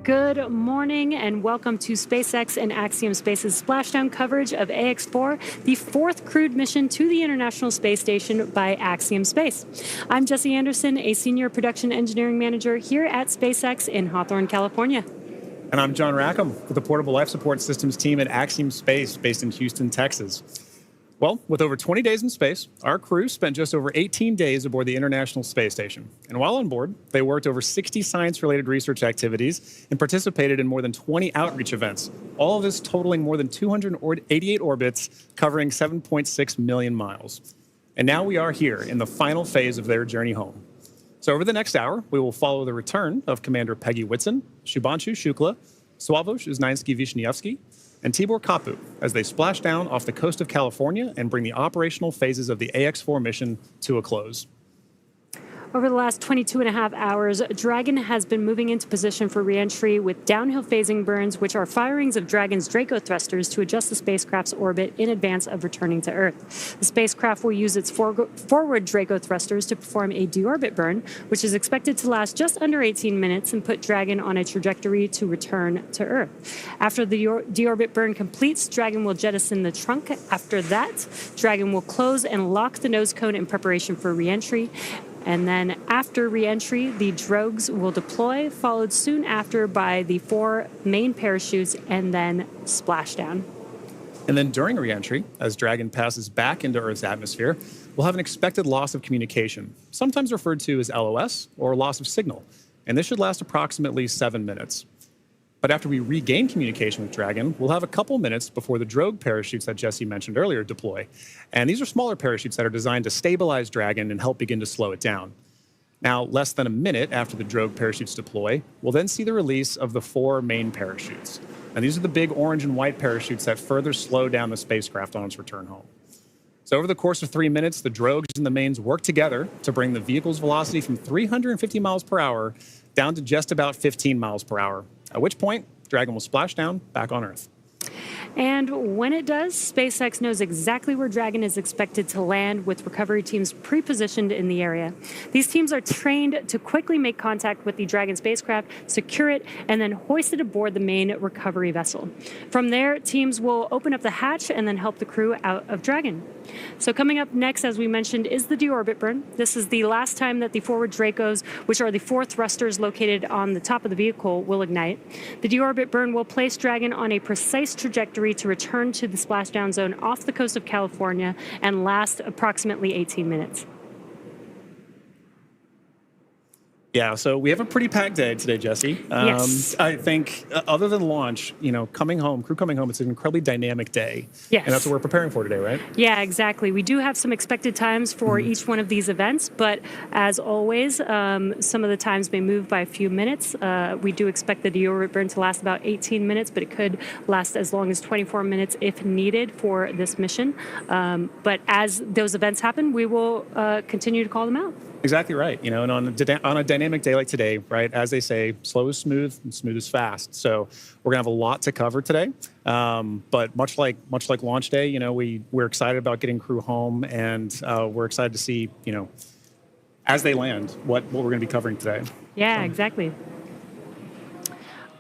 Good morning and welcome to SpaceX and Axiom Space's splashdown coverage of Ax-4, the fourth crewed mission to the International Space Station by Axiom Space. I'm Jesse Anderson, a senior production engineering manager here at SpaceX in Hawthorne, California. And I'm John Rackham with the Portable Life Support Systems team at Axiom Space based in Houston, Texas. Well, with over 20 days in space, our crew spent just over 18 days aboard the International Space Station. And while on board, they worked over 60 science-related research activities and participated in more than 20 outreach events, all of this totaling more than 288 orbits, covering 7.6 million miles. And now we are here in the final phase of their journey home. So over the next hour, we will follow the return of Commander Peggy Whitson, Shubhanshu Shukla, Sławomir Znański-Wiśniewski, and Tibor Kapu as they splash down off the coast of California and bring the operational phases of the Ax-4 mission to a close. Over the last 22 and a half hours, Dragon has been moving into position for reentry with downhill phasing burns, which are firings of Dragon's Draco thrusters to adjust the spacecraft's orbit in advance of returning to Earth. The spacecraft will use its forward Draco thrusters to perform a deorbit burn, which is expected to last just under 18 minutes and put Dragon on a trajectory to return to Earth. After the deorbit burn completes, Dragon will jettison the trunk. After that, Dragon will close and lock the nose cone in preparation for reentry. And then after re-entry, the drogues will deploy, followed soon after by the 4 main parachutes and then splashdown. And then during re-entry, as Dragon passes back into Earth's atmosphere, we'll have an expected loss of communication, sometimes referred to as LOS, or loss of signal. And this should last approximately 7 minutes. But after we regain communication with Dragon, we'll have a couple minutes before the drogue parachutes that Jesse mentioned earlier deploy. And these are smaller parachutes that are designed to stabilize Dragon and help begin to slow it down. Now, less than a minute after the drogue parachutes deploy, we'll then see the release of the 4 main parachutes. And these are the big orange and white parachutes that further slow down the spacecraft on its return home. So over the course of 3 minutes, the drogues and the mains work together to bring the vehicle's velocity from 350 miles per hour down to just about 15 miles per hour. At which point, Dragon will splash down back on Earth. And when it does, SpaceX knows exactly where Dragon is expected to land, with recovery teams pre-positioned in the area. These teams are trained to quickly make contact with the Dragon spacecraft, secure it, and then hoist it aboard the main recovery vessel. From there, teams will open up the hatch and then help the crew out of Dragon. So coming up next, as we mentioned, is the deorbit burn. This is the last time that the forward Dracos, which are the 4 thrusters located on the top of the vehicle, will ignite. The deorbit burn will place Dragon on a precise trajectory to return to the splashdown zone off the coast of California and last approximately 18 minutes. Yeah, so we have a pretty packed day today, Jesse. Yes. I think other than launch, crew coming home, it's an incredibly dynamic day. Yes. And that's what we're preparing for today, right? Yeah, exactly. We do have some expected times for each one of these events, but as always, some of the times may move by a few minutes. We do expect the deorbit burn to last about 18 minutes, but it could last as long as 24 minutes if needed for this mission. But as those events happen, we will continue to call them out. Exactly right. And on a dynamic day like today, right, as they say, slow is smooth and smooth is fast. So we're going to have a lot to cover today. But much like launch day, we're excited about getting crew home, and we're excited to see, as they land, what we're going to be covering today. Yeah, exactly.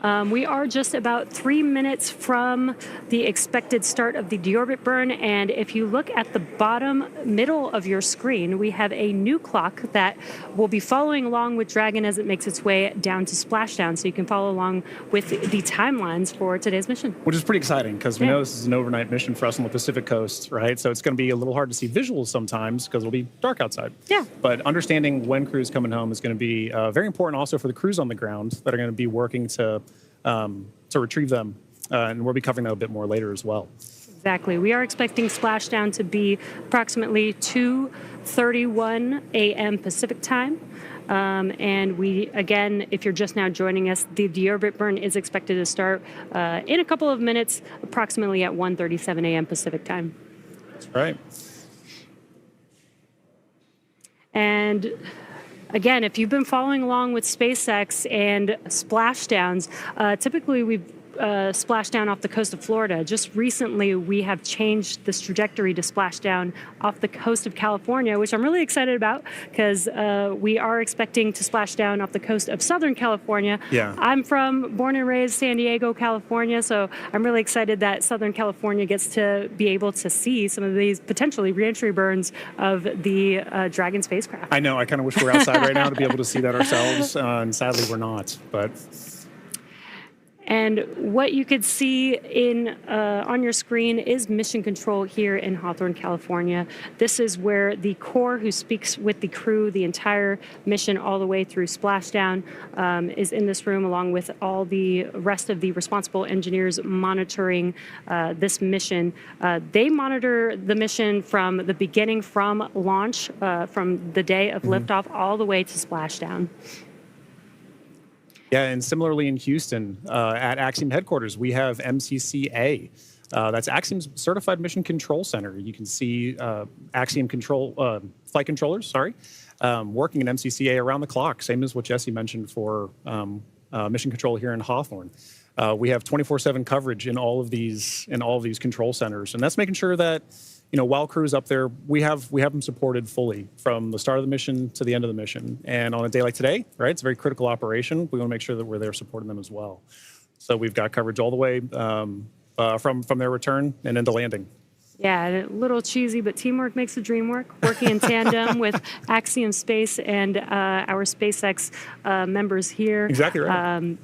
We are just about 3 minutes from the expected start of the deorbit burn, and if you look at the bottom middle of your screen, we have a new clock that will be following along with Dragon as it makes its way down to splashdown, so you can follow along with the timelines for today's mission. Which is pretty exciting, because we know this is an overnight mission for us on the Pacific coast, right? So it's going to be a little hard to see visuals sometimes because it'll be dark outside. Yeah. But understanding when crew's coming home is going to be very important also for the crews on the ground that are going to be working to retrieve them, and we'll be covering that a bit more later as well. Exactly. We are expecting splashdown to be approximately 2:31 a.m. Pacific time. And again, if you're just now joining us, the deorbit burn is expected to start in a couple of minutes, approximately at 1:37 a.m. Pacific time. That's right. And again, if you've been following along with SpaceX and splashdowns, typically we've splashdown off the coast of Florida. Just recently, we have changed this trajectory to splashdown off the coast of California, which I'm really excited about because we are expecting to splash down off the coast of Southern California. Yeah. I'm born and raised San Diego, California, so I'm really excited that Southern California gets to be able to see some of these potentially reentry burns of the Dragon spacecraft. I know. I kind of wish we were outside right now to be able to see that ourselves, and sadly we're not. But and what you could see on your screen is mission control here in Hawthorne, California. This is where the core, who speaks with the crew the entire mission all the way through splashdown, is in this room, along with all the rest of the responsible engineers monitoring this mission. They monitor the mission from the beginning, from launch, from the day of liftoff, all the way to splashdown. yeah, and similarly in Houston, at Axiom headquarters, we have MCCA. That's Axiom's Certified Mission Control Center. You can see Axiom flight controllers, working in MCCA around the clock, same as what Jesse mentioned for mission control here in Hawthorne. We have 24/7 coverage in all of these control centers, and that's making sure that while crew's up there, we have them supported fully from the start of the mission to the end of the mission. And on a day like today, right, it's a very critical operation. We want to make sure that we're there supporting them as well. So we've got coverage all the way from their return and into landing. Yeah, a little cheesy, but teamwork makes the dream work. Working in tandem with Axiom Space and our SpaceX members here. Exactly right.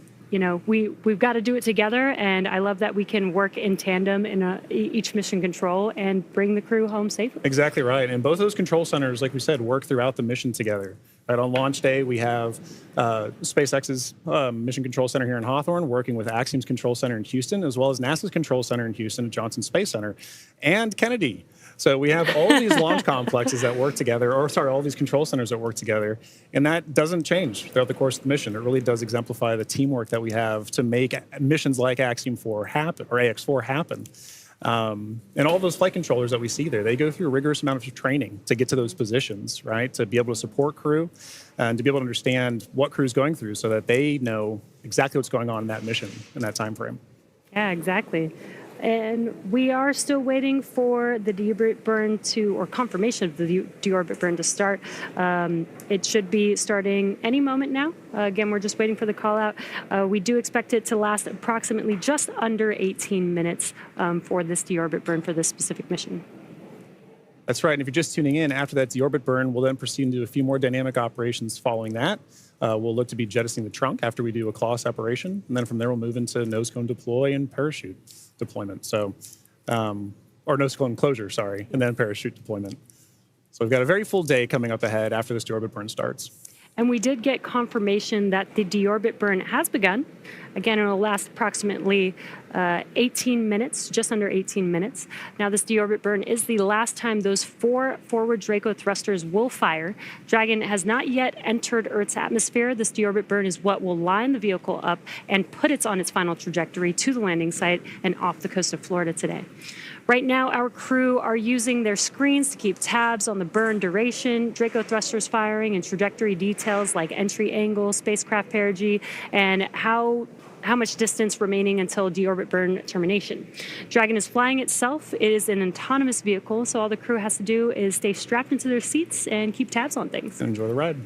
We've got to do it together, and I love that we can work in tandem in each mission control and bring the crew home safely. Exactly right. And both of those control centers, like we said, work throughout the mission together. Right, on launch day, we have SpaceX's Mission Control Center here in Hawthorne working with Axiom's Control Center in Houston, as well as NASA's Control Center in Houston at Johnson Space Center, and Kennedy. So we have all these launch complexes that work together, all these control centers that work together, and that doesn't change throughout the course of the mission. It really does exemplify the teamwork that we have to make missions like Axiom-4 happen, or Ax-4 happen. And all those flight controllers that we see there, they go through a rigorous amount of training to get to those positions, right? To be able to support crew and to be able to understand what crew's going through so that they know exactly what's going on in that mission in that time frame. Yeah, exactly. And we are still waiting for the deorbit burn or confirmation of the deorbit burn to start. It should be starting any moment now. Again, we're just waiting for the call out. We do expect it to last approximately just under 18 minutes for this deorbit burn for this specific mission. That's right. And if you're just tuning in, after that deorbit burn, we'll then proceed into a few more dynamic operations following that. We'll look to be jettisoning the trunk after we do a claw separation. And then from there, we'll move into nose cone deploy and parachute deployment. So, or nose cone closure, sorry, and then parachute deployment. So we've got a very full day coming up ahead after this deorbit burn starts. And we did get confirmation that the deorbit burn has begun. Again, it will last approximately 18 minutes, just under 18 minutes. Now, this deorbit burn is the last time those 4 forward Draco thrusters will fire. Dragon has not yet entered Earth's atmosphere. This deorbit burn is what will line the vehicle up and put it on its final trajectory to the landing site and off the coast of Florida today. Right now, our crew are using their screens to keep tabs on the burn duration, Draco thrusters firing, and trajectory details like entry angle, spacecraft perigee, and how much distance remaining until deorbit burn termination. Dragon is flying itself. It is an autonomous vehicle, so all the crew has to do is stay strapped into their seats and keep tabs on things. Enjoy the ride.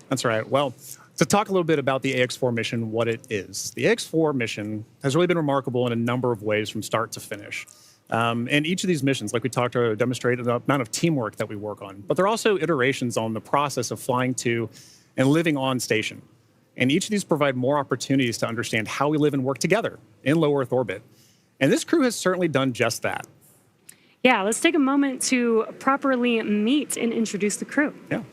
That's right. Well, to talk a little bit about the Ax-4 mission, what it is. The Ax-4 mission has really been remarkable in a number of ways from start to finish. And each of these missions, like we talked about, demonstrate the amount of teamwork that we work on. But they're also iterations on the process of flying to and living on station. And each of these provide more opportunities to understand how we live and work together in low Earth orbit. And this crew has certainly done just that. Yeah, let's take a moment to properly meet and introduce the crew. Yeah.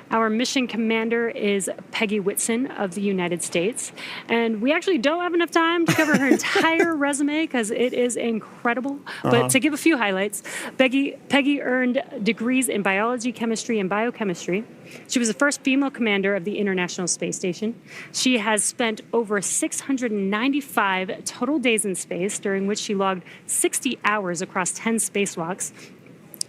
Our mission commander is Peggy Whitson of the United States. And we actually don't have enough time to cover her entire resume because it is incredible. But to give a few highlights, Peggy earned degrees in biology, chemistry, and biochemistry. She was the first female commander of the International Space Station. She has spent over 695 total days in space, during which she logged 60 hours across 10 spacewalks.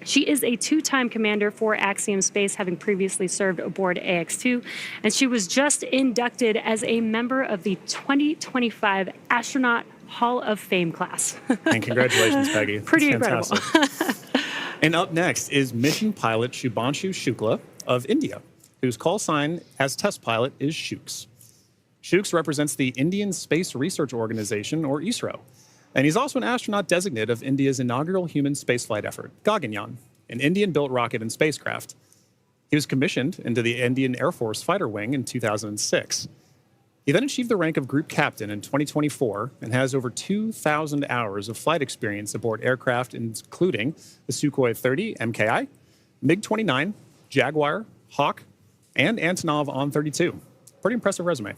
She is a two-time commander for Axiom Space, having previously served aboard AX-2, and she was just inducted as a member of the 2025 Astronaut Hall of Fame class. And congratulations, Peggy. Pretty That's incredible. And up next is mission pilot Shubhanshu Shukla of India, whose call sign as test pilot is Shooks. Shooks represents the Indian Space Research Organization, or ISRO. And he's also an astronaut designate of India's inaugural human spaceflight effort, Gaganyaan, an Indian-built rocket and spacecraft. He was commissioned into the Indian Air Force Fighter Wing in 2006. He then achieved the rank of Group Captain in 2024 and has over 2,000 hours of flight experience aboard aircraft, including the Sukhoi 30 MKI, MiG-29, Jaguar, Hawk, and Antonov On-32. Pretty impressive resume.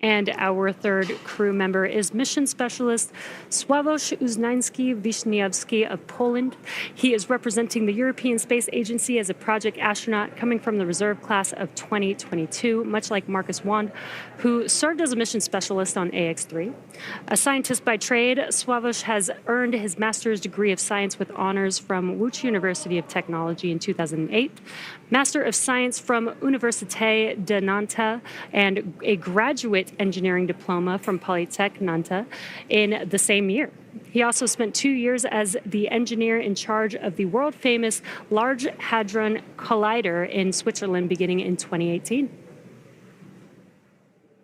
And our third crew member is mission specialist Sławomir Uznański-Wiśniewski of Poland. He is representing the European Space Agency as a project astronaut coming from the reserve class of 2022, much like Marcus Wand, who served as a mission specialist on AX-3. A scientist by trade, Sławomir has earned his master's degree of science with honors from Łódź University of Technology in 2008, Master of Science from Université de Nantes, and a graduate engineering diploma from Polytech Nantes in the same year. He also spent 2 years as the engineer in charge of the world-famous Large Hadron Collider in Switzerland beginning in 2018.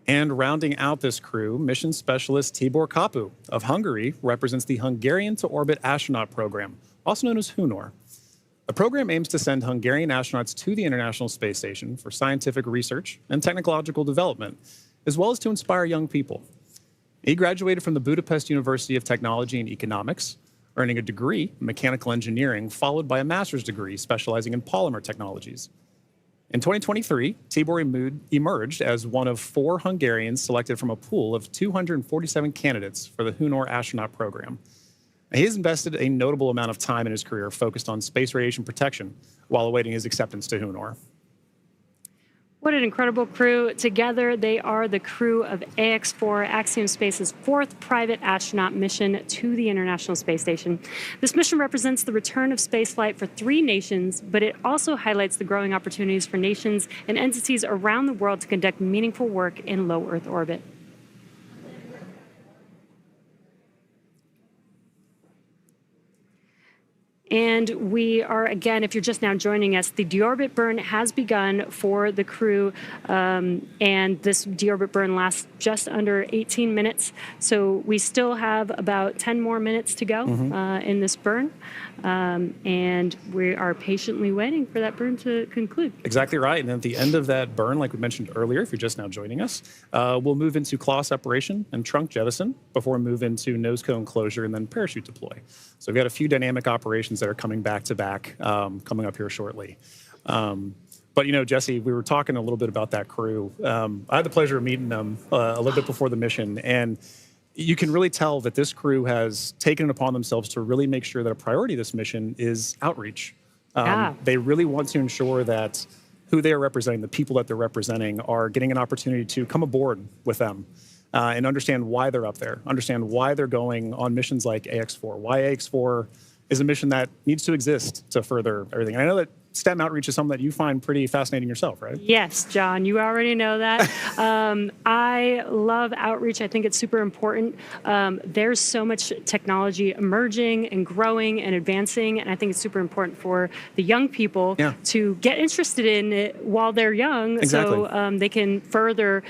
And rounding out this crew, mission specialist Tibor Kapu of Hungary represents the Hungarian to Orbit astronaut program, also known as HUNOR. The program aims to send Hungarian astronauts to the International Space Station for scientific research and technological development, as well as to inspire young people. He graduated from the Budapest University of Technology and Economics, earning a degree in mechanical engineering, followed by a master's degree specializing in polymer technologies. In 2023, Tibor emerged as one of 4 Hungarians selected from a pool of 247 candidates for the HUNOR astronaut program. He has invested a notable amount of time in his career focused on space radiation protection while awaiting his acceptance to HUNOR. What an incredible crew. Together, they are the crew of Ax-4, Axiom Space's 4th private astronaut mission to the International Space Station. This mission represents the return of spaceflight for 3 nations, but it also highlights the growing opportunities for nations and entities around the world to conduct meaningful work in low Earth orbit. And we are, again, if you're just now joining us, the deorbit burn has begun for the crew, and this deorbit burn lasts just under 18 minutes. So we still have about 10 more minutes to go in this burn, and we are patiently waiting for that burn to conclude. Exactly right. And at the end of that burn, like we mentioned earlier, if you're just now joining us, we'll move into claw separation and trunk jettison before we move into nose cone closure and then parachute deploy. So we've got a few dynamic operations that are coming back to back, coming up here shortly. But, you know, Jesse, we were talking a little bit about that crew. I had the pleasure of meeting them a little bit before the mission, and you can really tell that this crew has taken it upon themselves to really make sure that a priority of this mission is outreach. They really want to ensure that who they are representing, the people that they're representing, are getting an opportunity to come aboard with them. And understand why they're up there, understand why they're going on missions like Ax-4, why Ax-4 is a mission that needs to exist to further everything. And I know that STEM outreach is something that you find pretty fascinating yourself, right? Yes, John, you already know that. I love outreach. I think it's super important. There's so much technology emerging and growing and advancing, and I think it's super important for the young people to get interested in it while they're young, so they can further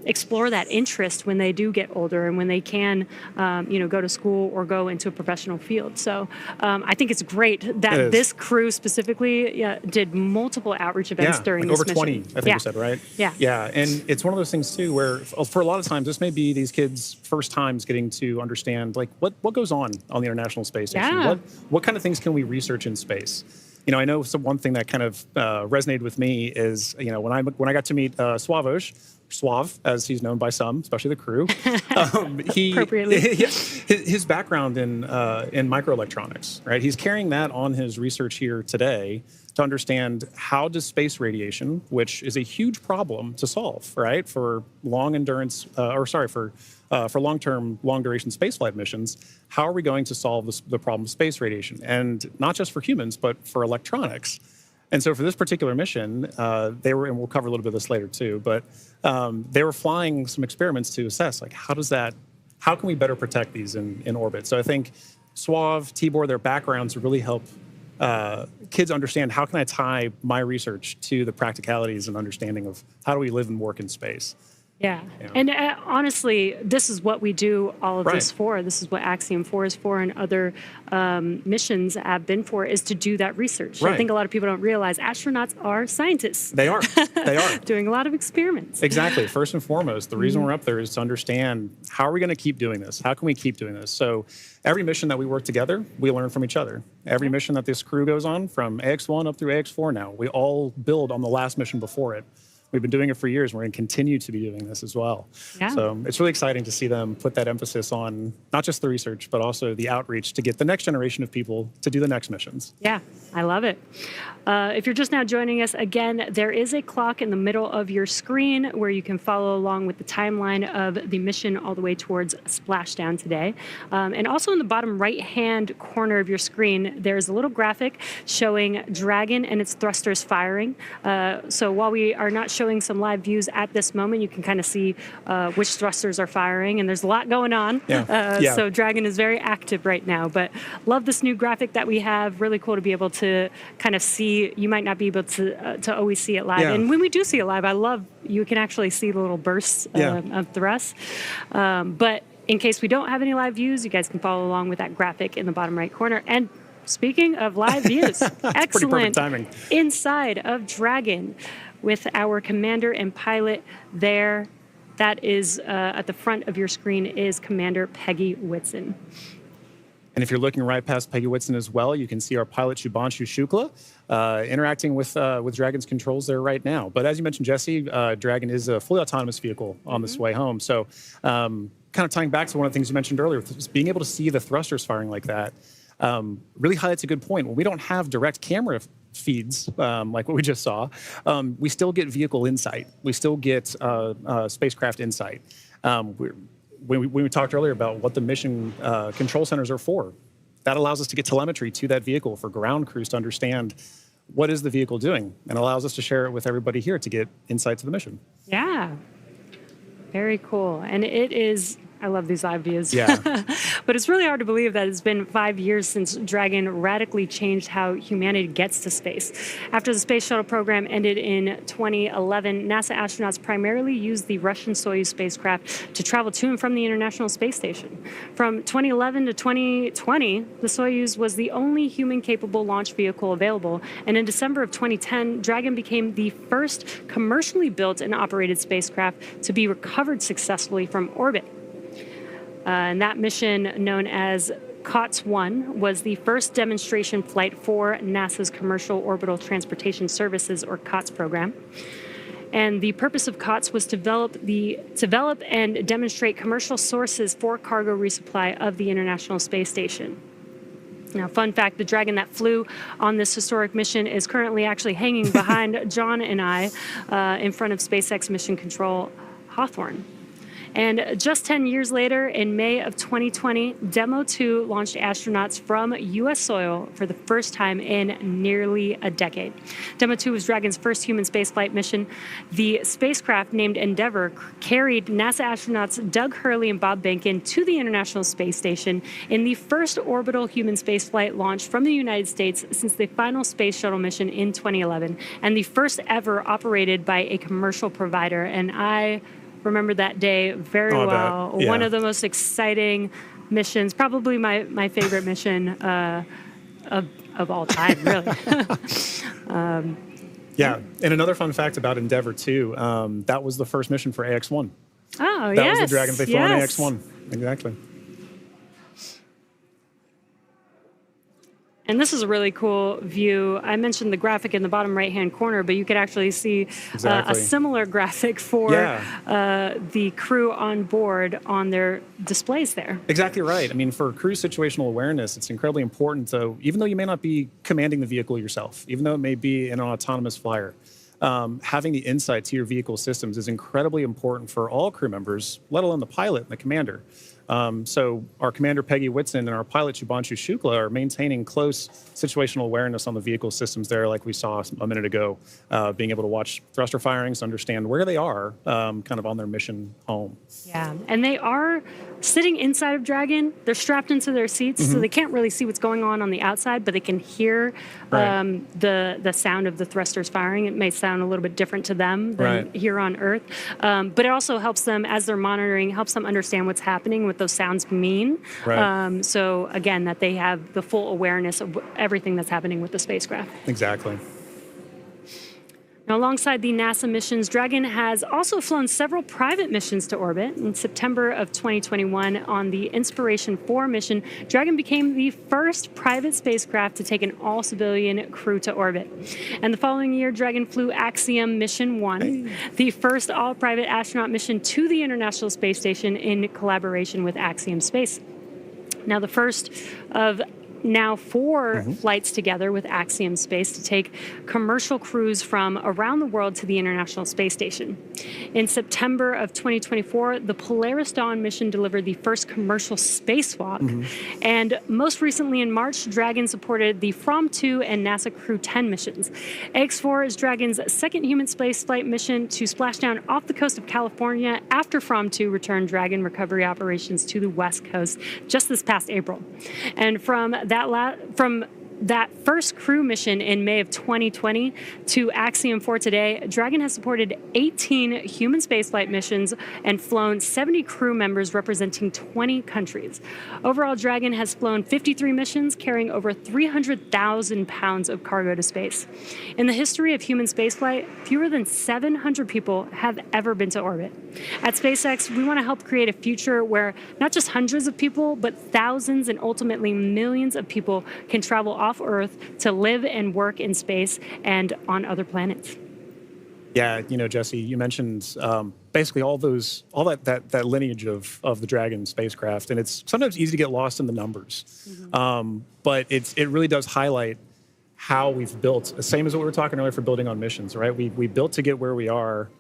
explore that interest when they do get older and when they can, go to school or go into a professional field. So I think it's great that this crew specifically did multiple outreach events during like this over 20, mission. I think you said, right? Yeah, and it's one of those things, too, where for a lot of times, this may be these kids' first times getting to understand, like, what goes on the International Space Station? What kind of things can we research in space? You know, I know one thing that kind of resonated with me is, you know, when I got to meet Sławomir, Suave, as he's known by some, especially the crew. Appropriately. His background in microelectronics, right? He's carrying that on his research here today to understand how does space radiation, which is a huge problem to solve, right, for long endurance, for long-term, long-duration spaceflight missions, how are we going to solve the problem of space radiation? And not just for humans, but for electronics. And so for this particular mission, they were, and we'll cover a little bit of this later too, but they were flying some experiments to assess, like, how can we better protect these in orbit? So I think Suave, Tibor, their backgrounds really help kids understand how can I tie my research to the practicalities and understanding of how do we live and work in space. Yeah. And honestly, this is what we do all of this for. This is what Axiom-4 is for, and other missions have been for, is to do that research. I think a lot of people don't realize astronauts are scientists. They are. They are. Doing a lot of experiments. Exactly. First and foremost, the reason we're up there is to understand how are we going to keep doing this? How can we keep doing this? So every mission that we work together, we learn from each other. Every mission that this crew goes on, from Ax-1 up through Ax-4 now, we all build on the last mission before it. We've been doing it for years. We're going to continue to be doing this as well. Yeah. So it's really exciting to see them put that emphasis on not just the research, but also the outreach to get the next generation of people to do the next missions. Yeah, I love it. If you're just now joining us, again, there is a clock in the middle of your screen where you can follow along with the timeline of the mission all the way towards Splashdown today. And also in the bottom right-hand corner of your screen, there's a little graphic showing Dragon and its thrusters firing. So while we are not showing some live views at this moment, you can kind of see which thrusters are firing, and there's a lot going on. So Dragon is very active right now, but love this new graphic that we have. Really cool to be able to kind of see. You might not be able to always see it live, and when we do see it live, I love you can actually see the little bursts of thrust. But in case we don't have any live views, you guys can follow along with that graphic in the bottom right corner. And speaking of live views, excellent timing. Inside of Dragon, with our commander and pilot there. That is at the front of your screen is Commander Peggy Whitson. And if you're looking right past Peggy Whitson as well, you can see our pilot Shubhanshu Shukla interacting with Dragon's controls there right now. But as you mentioned, Jesse, Dragon is a fully autonomous vehicle on this way home. So kind of tying back to one of the things you mentioned earlier, being able to see the thrusters firing like that really highlights a good point. When we don't have direct camera feeds like what we just saw, we still get vehicle insight. We still get spacecraft insight. When we talked earlier about what the mission control centers are for, that allows us to get telemetry to that vehicle for ground crews to understand what is the vehicle doing, and allows us to share it with everybody here to get insight to the mission. Yeah. Very cool. And it is, I love these live views. Yeah. But it's really hard to believe that it's been 5 years since Dragon radically changed how humanity gets to space. After the space shuttle program ended in 2011, NASA astronauts primarily used the Russian Soyuz spacecraft to travel to and from the International Space Station. From 2011 to 2020, the Soyuz was the only human-capable launch vehicle available, and in December of 2010, Dragon became the first commercially built and operated spacecraft to be recovered successfully from orbit. And that mission, known as COTS-1, was the first demonstration flight for NASA's Commercial Orbital Transportation Services, or COTS program. And the purpose of COTS was to develop and demonstrate commercial sources for cargo resupply of the International Space Station. Now, fun fact, the Dragon that flew on this historic mission is currently actually hanging behind John and I in front of SpaceX Mission Control Hawthorne. And just 10 years later, in May of 2020, Demo 2 launched astronauts from U.S. soil for the first time in nearly a decade. Demo 2 was Dragon's first human spaceflight mission. The spacecraft, named Endeavour, carried NASA astronauts Doug Hurley and Bob Behnken to the International Space Station in the first orbital human spaceflight launch from the United States since the final space shuttle mission in 2011, and the first ever operated by a commercial provider. And I remember that day very well. Yeah. One of the most exciting missions, probably my favorite mission of all time, really. Yeah, and another fun fact about Endeavour, too, that was the first mission for Ax-1. Oh, that was the Dragon they flew on Ax-1. Exactly. And this is a really cool view. I mentioned the graphic in the bottom right-hand corner, but you could actually see a similar graphic for the crew on board on their displays there. Exactly right. I mean, for crew situational awareness, it's incredibly important. So even though you may not be commanding the vehicle yourself, even though it may be an autonomous flyer, having the insight to your vehicle systems is incredibly important for all crew members, let alone the pilot and the commander. So our commander, Peggy Whitson, and our pilot, Shubhanshu Shukla, are maintaining close situational awareness on the vehicle systems there, like we saw a minute ago, being able to watch thruster firings, understand where they are kind of on their mission home. Yeah, and they are sitting inside of Dragon. They're strapped into their seats, so they can't really see what's going on the outside, but they can hear the sound of the thrusters firing. It may sound a little bit different to them than here on Earth, but it also helps them, as they're monitoring, helps them understand what's happening, what those sounds mean. So again, that they have the full awareness of everything that's happening with the spacecraft. Exactly. Now, alongside the NASA missions, Dragon has also flown several private missions to orbit. In September of 2021, on the Inspiration 4 mission, Dragon became the first private spacecraft to take an all-civilian crew to orbit. And the following year, Dragon flew Axiom Mission 1, the first all-private astronaut mission to the International Space Station in collaboration with Axiom Space. Now, the first of now 4 flights together with Axiom Space to take commercial crews from around the world to the International Space Station. In September of 2024, the Polaris Dawn mission delivered the first commercial spacewalk. And most recently in March, Dragon supported the From-2 and NASA Crew 10 missions. Ax-4 is Dragon's second human spaceflight mission to splashdown off the coast of California after From-2 returned Dragon recovery operations to the West Coast just this past April. And from that first crew mission in May of 2020 to Axiom 4 today, Dragon has supported 18 human spaceflight missions and flown 70 crew members representing 20 countries. Overall, Dragon has flown 53 missions, carrying over 300,000 pounds of cargo to space. In the history of human spaceflight, fewer than 700 people have ever been to orbit. At SpaceX, we want to help create a future where not just hundreds of people, but thousands and ultimately millions of people can travel off Earth to live and work in space and on other planets. Yeah, you know, Jesse, you mentioned basically all that lineage of the Dragon spacecraft, and it's sometimes easy to get lost in the numbers. But it really does highlight how we've built, same as what we were talking earlier for building on missions, right? We built to get where we are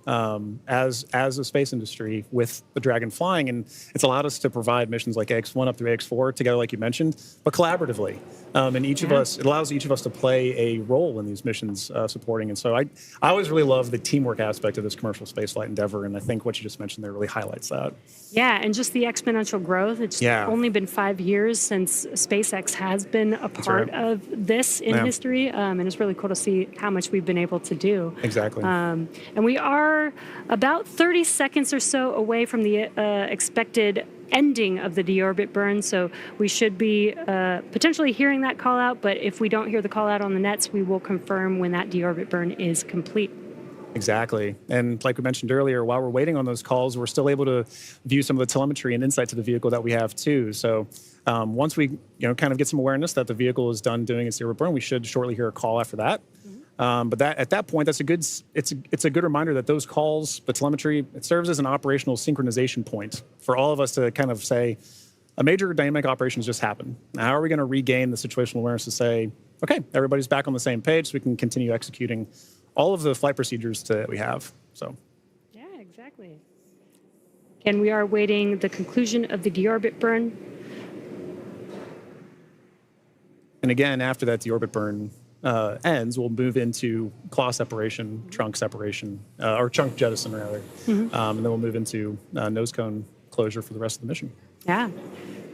as a space industry with the Dragon flying, and it's allowed us to provide missions like X1 up through X4 together, like you mentioned, but collaboratively. And each of us, it allows each of us to play a role in these missions supporting. And so I always really love the teamwork aspect of this commercial spaceflight endeavor, and I think what you just mentioned there really highlights that. Yeah, and just the exponential growth. It's only been 5 years since SpaceX has been a part of this in history. And it's really cool to see how much we've been able to do. Exactly. And we are about 30 seconds or so away from the expected ending of the deorbit burn, so we should be potentially hearing that call out, but if we don't hear the call out on the nets, we will confirm when that deorbit burn is complete. Exactly. And like we mentioned earlier, while we're waiting on those calls, we're still able to view some of the telemetry and insight to the vehicle that we have too. So once we kind of get some awareness that the vehicle is done doing its deorbit burn, we should shortly hear a call after that. But at that point, it's a good reminder that those calls, the telemetry, it serves as an operational synchronization point for all of us to kind of say, a major dynamic operation has just happened. Now, how are we going to regain the situational awareness to say, okay, everybody's back on the same page so we can continue executing all of the flight procedures that we have. So. Yeah, exactly. And we are awaiting the conclusion of the deorbit burn. And again, after that deorbit burn ends, we'll move into claw separation, trunk separation, or trunk jettison rather. And then we'll move into nose cone closure for the rest of the mission. Yeah.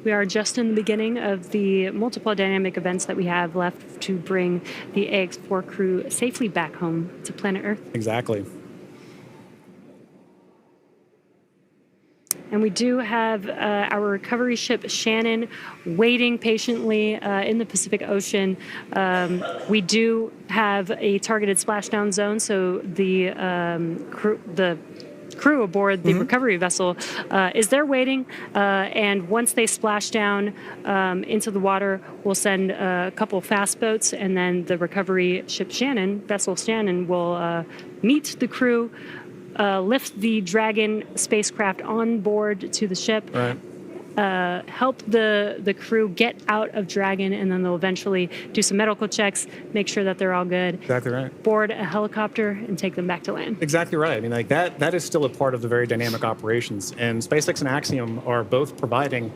We are just in the beginning of the multiple dynamic events that we have left to bring the Ax-4 crew safely back home to planet Earth. Exactly. And we do have our recovery ship Shannon waiting patiently in the Pacific Ocean. We do have a targeted splashdown zone, so the crew aboard the recovery vessel is they're waiting, and once they splash down into the water, we'll send a couple fast boats, and then the recovery ship vessel Shannon, will meet the crew, lift the Dragon spacecraft on board to the ship, Right. Help the crew get out of Dragon, and then they'll eventually do some medical checks, make sure that they're all good. Exactly right. Board a helicopter and take them back to land. Exactly right. I mean, like that is still a part of the very dynamic operations. And SpaceX and Axiom are both providing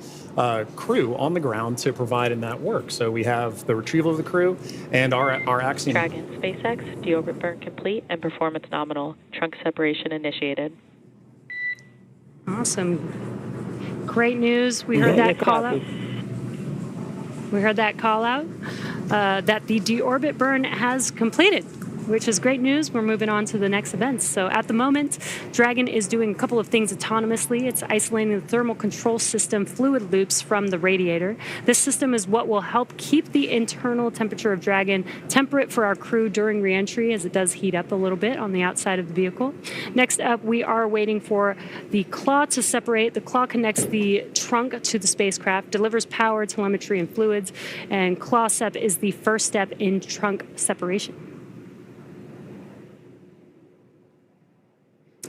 crew on the ground to provide in that work. So we have the retrieval of the crew and our Axiom. Dragon, SpaceX, deorbit burn complete and performance nominal. Trunk separation initiated. Awesome. Great news. We heard that call out. We heard that call out that the deorbit burn has completed, which is great news. We're moving on to the next events. So at the moment, Dragon is doing a couple of things autonomously. It's isolating the thermal control system fluid loops from the radiator. This system is what will help keep the internal temperature of Dragon temperate for our crew during reentry, as it does heat up a little bit on the outside of the vehicle. Next up, we are waiting for the claw to separate. The claw connects the trunk to the spacecraft, delivers power, telemetry, and fluids, and claw sep is the first step in trunk separation.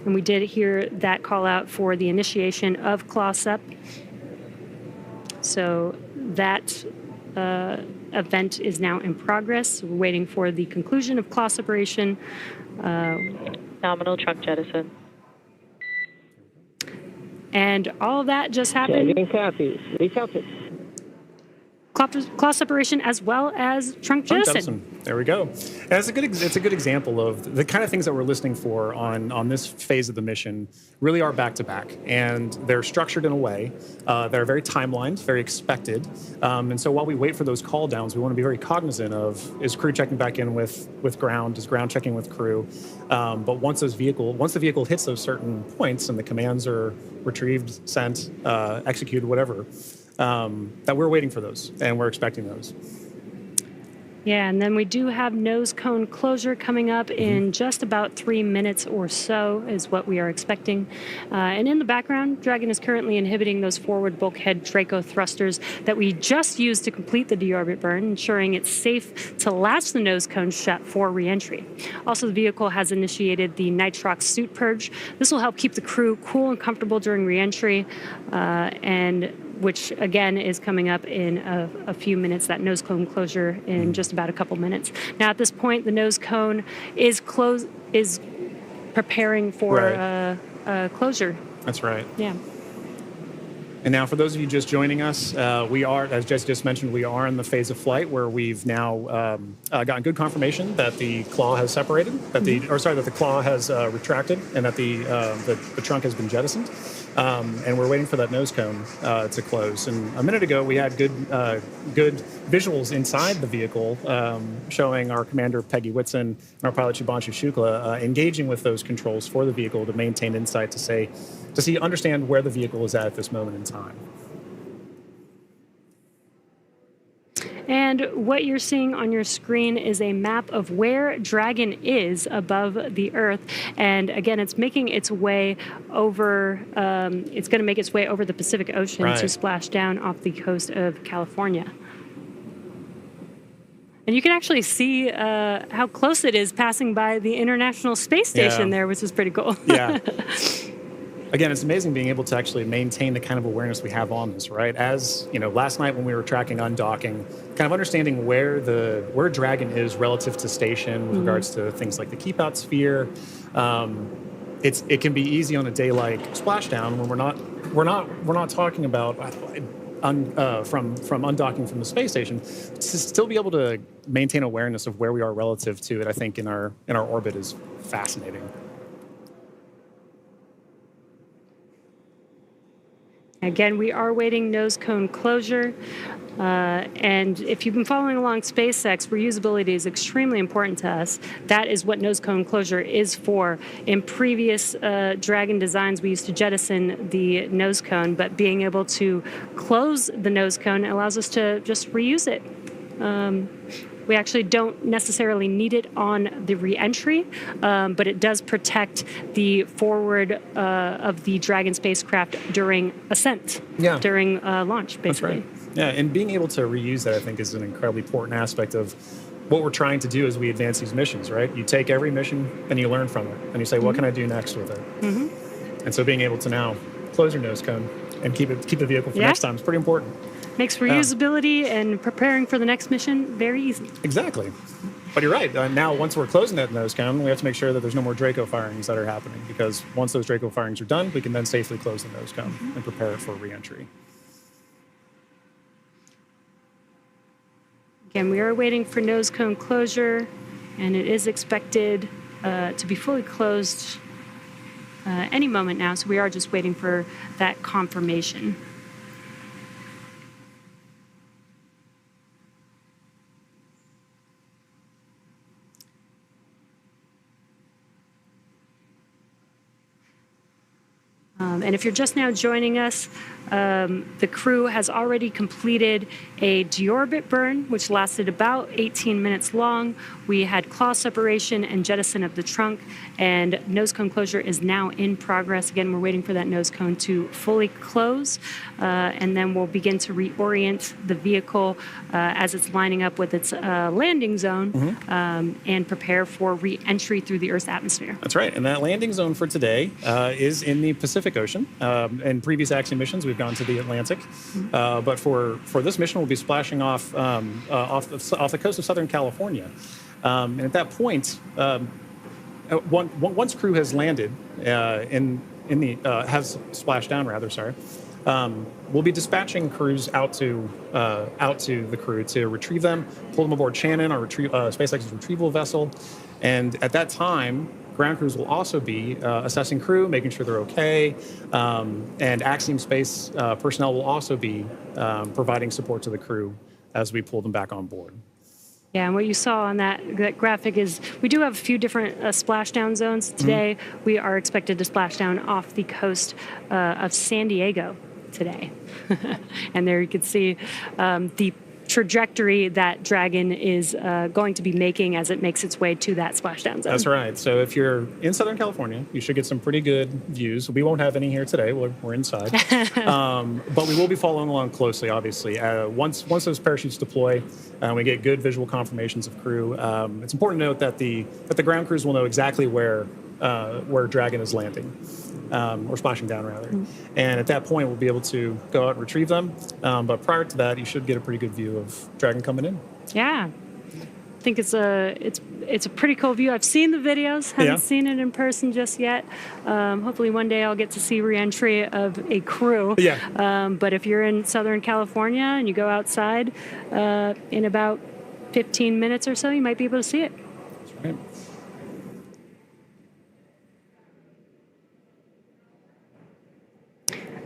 And we did hear that call out for the initiation of claw sep. So that event is now in progress. We're waiting for the conclusion of claw separation. Nominal trunk jettison. And all of that just happened. Claw separation as well as trunk jettison. There we go. And it's a good example of the kind of things that we're listening for on this phase of the mission. Really are back to back, and they're structured in a way that are very timelined, very expected. And so while we wait for those call downs, we want to be very cognizant of, is crew checking back in with ground, is ground checking with crew. But once the vehicle hits those certain points and the commands are retrieved, sent, executed, whatever. That we're waiting for those, and we're expecting those. Yeah, and then we do have nose cone closure coming up in just about 3 minutes or so is what we are expecting. And in the background, Dragon is currently inhibiting those forward bulkhead Draco thrusters that we just used to complete the deorbit burn, ensuring it's safe to latch the nose cone shut for reentry. Also, the vehicle has initiated the nitrox suit purge. This will help keep the crew cool and comfortable during reentry, and which again is coming up in a few minutes, that nose cone closure in just about a couple minutes. Now at this point, the nose cone is preparing for closure. That's right. Yeah. And now for those of you just joining us, we are, as Jesse just mentioned, we are in the phase of flight where we've now gotten good confirmation that the claw has separated, that the claw has retracted, and that the trunk has been jettisoned. And we're waiting for that nose cone to close. And a minute ago, we had good visuals inside the vehicle showing our commander, Peggy Whitson, and our pilot, Shubhanshu Shukla, engaging with those controls for the vehicle to maintain insight, to understand where the vehicle is at this moment in time. And what you're seeing on your screen is a map of where Dragon is above the Earth. And again, it's making its way over, it's going to make its way over the Pacific Ocean to splash down off the coast of California. And you can actually see how close it is passing by the International Space Station there, which is pretty cool. Yeah. Again, it's amazing being able to actually maintain the kind of awareness we have on this, right? As you know, last night when we were tracking undocking, kind of understanding where Dragon is relative to station with regards to things like the keep out sphere. It can be easy on a day like Splashdown when we're not talking about from undocking from the space station, to still be able to maintain awareness of where we are relative to it. I think in our orbit is fascinating. Again, we are waiting nose cone closure. And if you've been following along SpaceX, reusability is extremely important to us. That is what nose cone closure is for. In previous Dragon designs, we used to jettison the nose cone, but being able to close the nose cone allows us to just reuse it. We actually don't necessarily need it on the re-entry, but it does protect the forward of the Dragon spacecraft during ascent, during launch, basically. That's right. Yeah, and being able to reuse that, I think, is an incredibly important aspect of what we're trying to do as we advance these missions, right? You take every mission and you learn from it, and you say, what can I do next with it? And so being able to now close your nose cone and keep the vehicle for next time is pretty important. Makes reusability and preparing for the next mission very easy. Exactly. But you're right. Now, once we're closing that nose cone, we have to make sure that there's no more Draco firings that are happening, because once those Draco firings are done, we can then safely close the nose cone and prepare it for re-entry. Again, we are waiting for nose cone closure, and it is expected to be fully closed any moment now, so we are just waiting for that confirmation. And if you're just now joining us, the crew has already completed a deorbit burn, which lasted about 18 minutes long. We had claw separation and jettison of the trunk, and nose cone closure is now in progress. Again, we're waiting for that nose cone to fully close, and then we'll begin to reorient the vehicle as it's lining up with its landing zone and prepare for re-entry through the Earth's atmosphere. That's right, and that landing zone for today is in the Pacific Ocean. In previous Axiom missions, we've gone to the Atlantic, but for this mission, we'll be splashing off the coast of Southern California. And at that point, once crew has landed has splashed down, rather, sorry, we'll be dispatching crews out to the crew to retrieve them, pull them aboard Shannon, our SpaceX's retrieval vessel, and at that time, ground crews will also be assessing crew, making sure they're okay, and Axiom Space personnel will also be providing support to the crew as we pull them back on board. Yeah, and what you saw on that graphic is we do have a few different splashdown zones. Today, we are expected to splash down off the coast of San Diego today. And there you can see the trajectory that Dragon is going to be making as it makes its way to that splashdown zone. That's right. So if you're in Southern California, you should get some pretty good views. We won't have any here today. We're inside. But we will be following along closely, obviously. Once those parachutes deploy, we get good visual confirmations of crew. It's important to note that the ground crews will know exactly where Dragon is landing. Or splashing down, rather. And at that point, we'll be able to go out and retrieve them. But prior to that, you should get a pretty good view of Dragon coming in. Yeah. I think it's a pretty cool view. I've seen the videos, haven't seen it in person just yet. Hopefully one day I'll get to see re-entry of a crew. But if you're in Southern California and you go outside in about 15 minutes or so, you might be able to see it. That's right.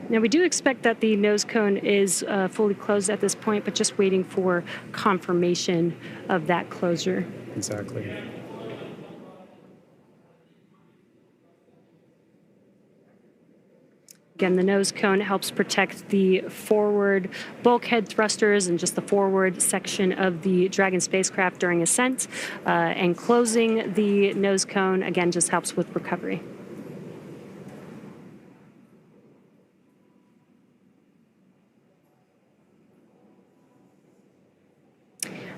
Now, we do expect that the nose cone is fully closed at this point, but just waiting for confirmation of that closure. Exactly. Again, the nose cone helps protect the forward bulkhead thrusters and just the forward section of the Dragon spacecraft during ascent. And closing the nose cone, again, just helps with recovery.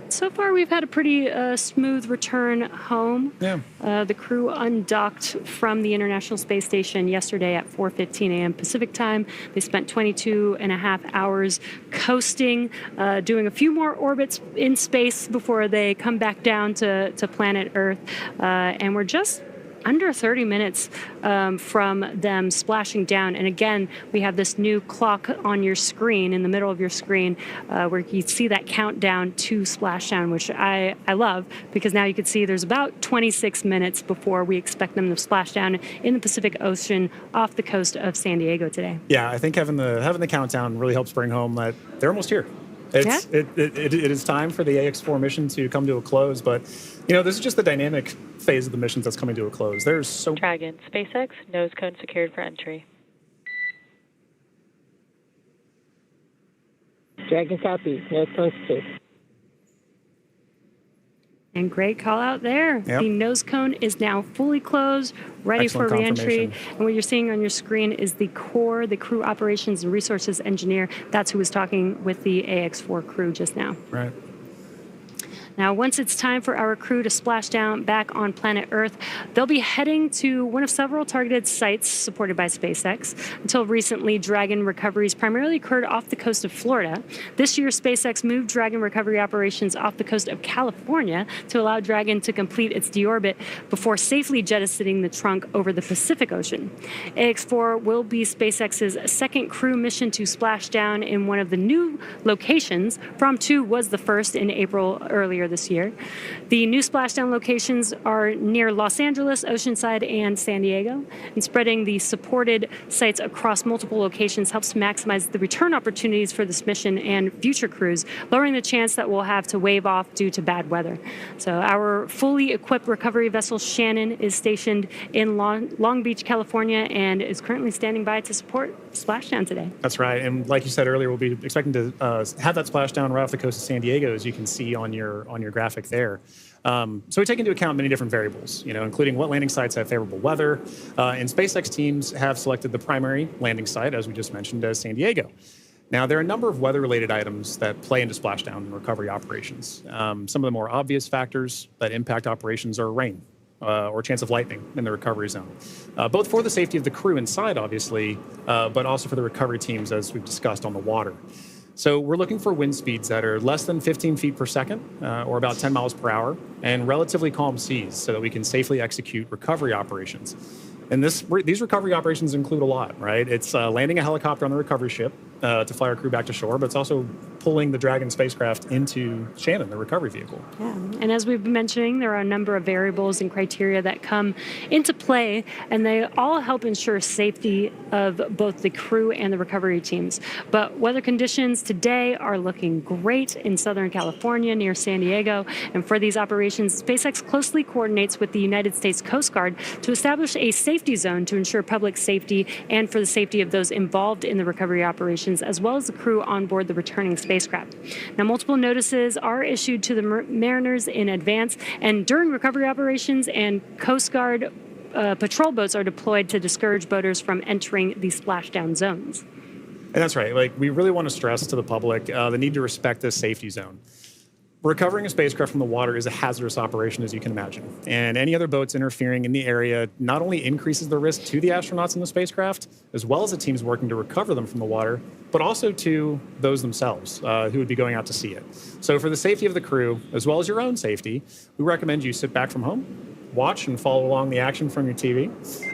So far, we've had a pretty smooth return home. Yeah. The crew undocked from the International Space Station yesterday at 4:15 a.m. Pacific time. They spent 22 and a half hours coasting, doing a few more orbits in space before they come back down to planet Earth. And we're just under 30 minutes from them splashing down. And again, we have this new clock on your screen, in the middle of your screen, where you see that countdown to splashdown, which I love, because now you can see there's about 26 minutes before we expect them to splash down in the Pacific Ocean off the coast of San Diego today. Yeah, I think having the countdown really helps bring home that they're almost here. It is time for the Ax-4 mission to come to a close, but this is just the dynamic phase of the missions that's coming to a close. There's so Dragon, SpaceX, nose cone secured for entry. Dragon copy, nose cone secured. And great call out there. Yep. The nose cone is now fully closed, ready Excellent for reentry. confirmation. And what you're seeing on your screen is the core, the crew operations and resources engineer. That's who was talking with the Ax-4 crew just now. Right. Now, once it's time for our crew to splash down back on planet Earth, they'll be heading to one of several targeted sites supported by SpaceX. Until recently, Dragon recoveries primarily occurred off the coast of Florida. This year, SpaceX moved Dragon recovery operations off the coast of California to allow Dragon to complete its deorbit before safely jettisoning the trunk over the Pacific Ocean. Ax-4 will be SpaceX's second crew mission to splash down in one of the new locations. From 2 was the first in April earlier this year. The new splashdown locations are near Los Angeles, Oceanside, and San Diego. And spreading the supported sites across multiple locations helps maximize the return opportunities for this mission and future crews, lowering the chance that we'll have to wave off due to bad weather. So our fully equipped recovery vessel Shannon is stationed in Long Beach, California, and is currently standing by to support splashdown today. That's right. And like you said earlier, we'll be expecting to have that splashdown right off the coast of San Diego, as you can see on your graphic there. So we take into account many different variables, including what landing sites have favorable weather. And SpaceX teams have selected the primary landing site, as we just mentioned, as San Diego. Now, there are a number of weather-related items that play into splashdown and recovery operations. Some of the more obvious factors that impact operations are rain or chance of lightning in the recovery zone, both for the safety of the crew inside, obviously, but also for the recovery teams, as we've discussed, on the water. So we're looking for wind speeds that are less than 15 feet per second, or about 10 miles per hour, and relatively calm seas so that we can safely execute recovery operations. And these recovery operations include a lot, right? It's landing a helicopter on the recovery ship to fly our crew back to shore, but it's also pulling the Dragon spacecraft into Shannon, the recovery vehicle. Yeah, and as we've been mentioning, there are a number of variables and criteria that come into play, and they all help ensure safety of both the crew and the recovery teams. But weather conditions today are looking great in Southern California near San Diego, and for these operations, SpaceX closely coordinates with the United States Coast Guard to establish a safety zone to ensure public safety and for the safety of those involved in the recovery operations, as well as the crew on board the returning spacecraft. Now, multiple notices are issued to the mariners in advance and during recovery operations, and Coast Guard patrol boats are deployed to discourage boaters from entering the splashdown zones. And that's right. We really want to stress to the public the need to respect this safety zone. Recovering a spacecraft from the water is a hazardous operation, as you can imagine. And any other boats interfering in the area not only increases the risk to the astronauts in the spacecraft, as well as the teams working to recover them from the water, but also to those themselves who would be going out to see it. So for the safety of the crew, as well as your own safety, we recommend you sit back from home, watch and follow along the action from your TV,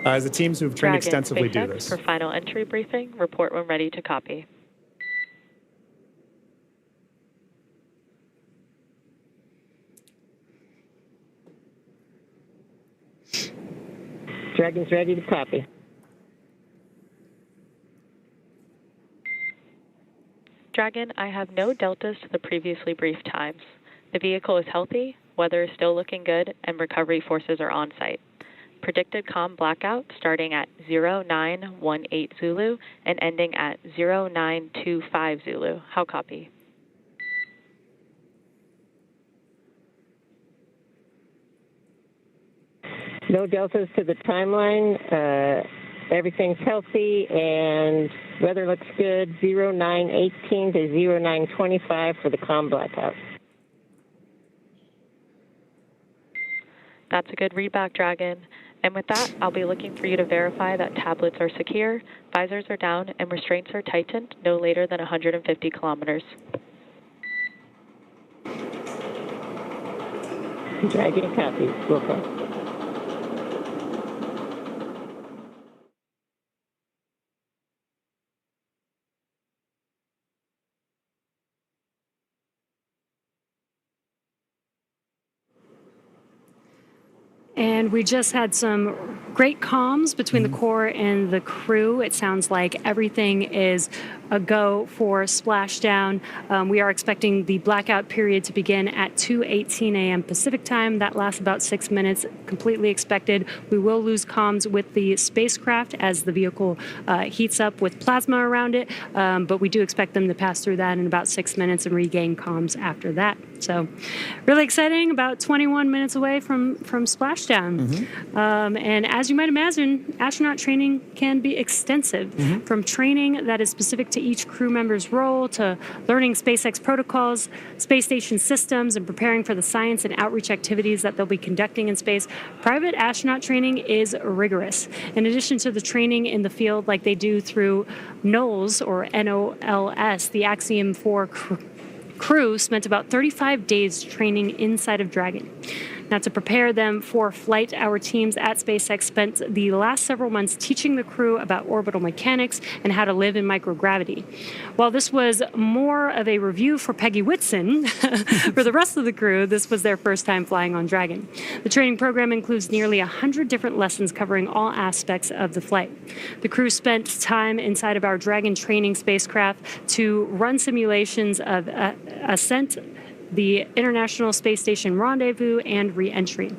as the teams who have trained extensively do this. For final entry briefing, report when ready to copy. Dragon's ready to copy. Dragon, I have no deltas to the previously briefed times. The vehicle is healthy, weather is still looking good, and recovery forces are on site. Predicted COM blackout starting at 0918 Zulu and ending at 0925 Zulu. How copy? No deltas to the timeline. Everything's healthy and weather looks good. 0918 to 0925 for the COM blackout. That's a good readback, Dragon. And with that, I'll be looking for you to verify that tablets are secure, visors are down, and restraints are tightened no later than 150 kilometers. Dragon copy. Welcome. And we just had some great comms between the core and the crew. It sounds like everything is a go for splashdown. We are expecting the blackout period to begin at 2:18 a.m. Pacific time. That lasts about 6 minutes, completely expected. We will lose comms with the spacecraft as the vehicle heats up with plasma around it, but we do expect them to pass through that in about 6 minutes and regain comms after that. So really exciting, about 21 minutes away from Splashdown. And as you might imagine, astronaut training can be extensive, from training that is specific to each crew member's role to learning SpaceX protocols, space station systems, and preparing for the science and outreach activities that they'll be conducting in space. Private astronaut training is rigorous. In addition to the training in the field like they do through NOLS, or NOLS, the Axiom-4 crew spent about 35 days training inside of Dragon. Now, to prepare them for flight, our teams at SpaceX spent the last several months teaching the crew about orbital mechanics and how to live in microgravity. While this was more of a review for Peggy Whitson, for the rest of the crew, this was their first time flying on Dragon. The training program includes nearly 100 different lessons covering all aspects of the flight. The crew spent time inside of our Dragon training spacecraft to run simulations of ascent, the International Space Station rendezvous, and re-entry.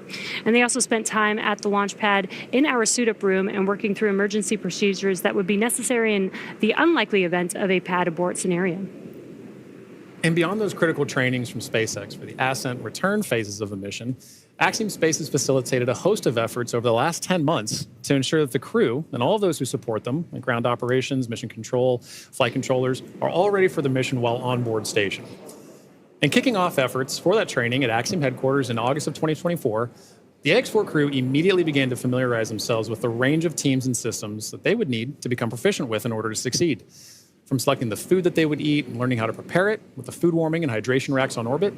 And they also spent time at the launch pad in our suit-up room and working through emergency procedures that would be necessary in the unlikely event of a pad abort scenario. And beyond those critical trainings from SpaceX for the ascent and return phases of the mission, Axiom Space has facilitated a host of efforts over the last 10 months to ensure that the crew and all of those who support them, like ground operations, mission control, flight controllers, are all ready for the mission while on board station. And kicking off efforts for that training at Axiom headquarters in August of 2024, the Ax-4 crew immediately began to familiarize themselves with the range of teams and systems that they would need to become proficient with in order to succeed. From selecting the food that they would eat and learning how to prepare it with the food warming and hydration racks on orbit,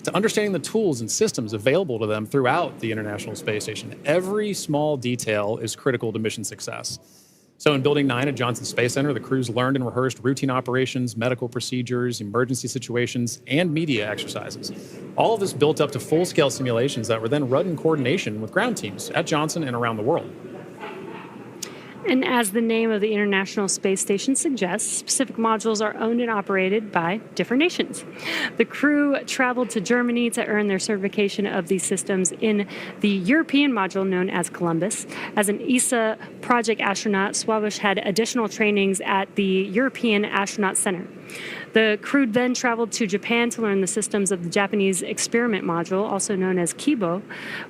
to understanding the tools and systems available to them throughout the International Space Station. Every small detail is critical to mission success. So in Building 9 at Johnson Space Center, the crews learned and rehearsed routine operations, medical procedures, emergency situations, and media exercises. All of this built up to full-scale simulations that were then run in coordination with ground teams at Johnson and around the world. And as the name of the International Space Station suggests, specific modules are owned and operated by different nations. The crew traveled to Germany to earn their certification of these systems in the European module known as Columbus. As an ESA project astronaut, Swabush had additional trainings at the European Astronaut Center. The crew then traveled to Japan to learn the systems of the Japanese experiment module, also known as Kibo.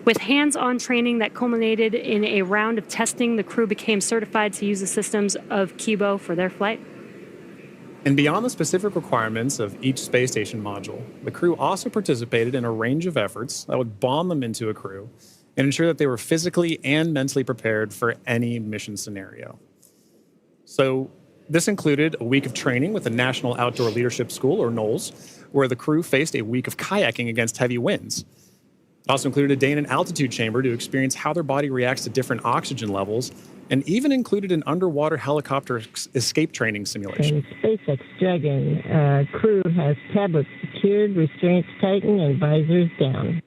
With hands-on training that culminated in a round of testing, the crew became certified to use the systems of Kibo for their flight. And beyond the specific requirements of each space station module, the crew also participated in a range of efforts that would bond them into a crew and ensure that they were physically and mentally prepared for any mission scenario. So this included a week of training with the National Outdoor Leadership School, or NOLS, where the crew faced a week of kayaking against heavy winds. It also included a day in an altitude chamber to experience how their body reacts to different oxygen levels, and even included an underwater helicopter escape training simulation. SpaceX Dragon crew has tablets secured, restraints tightened, and visors down.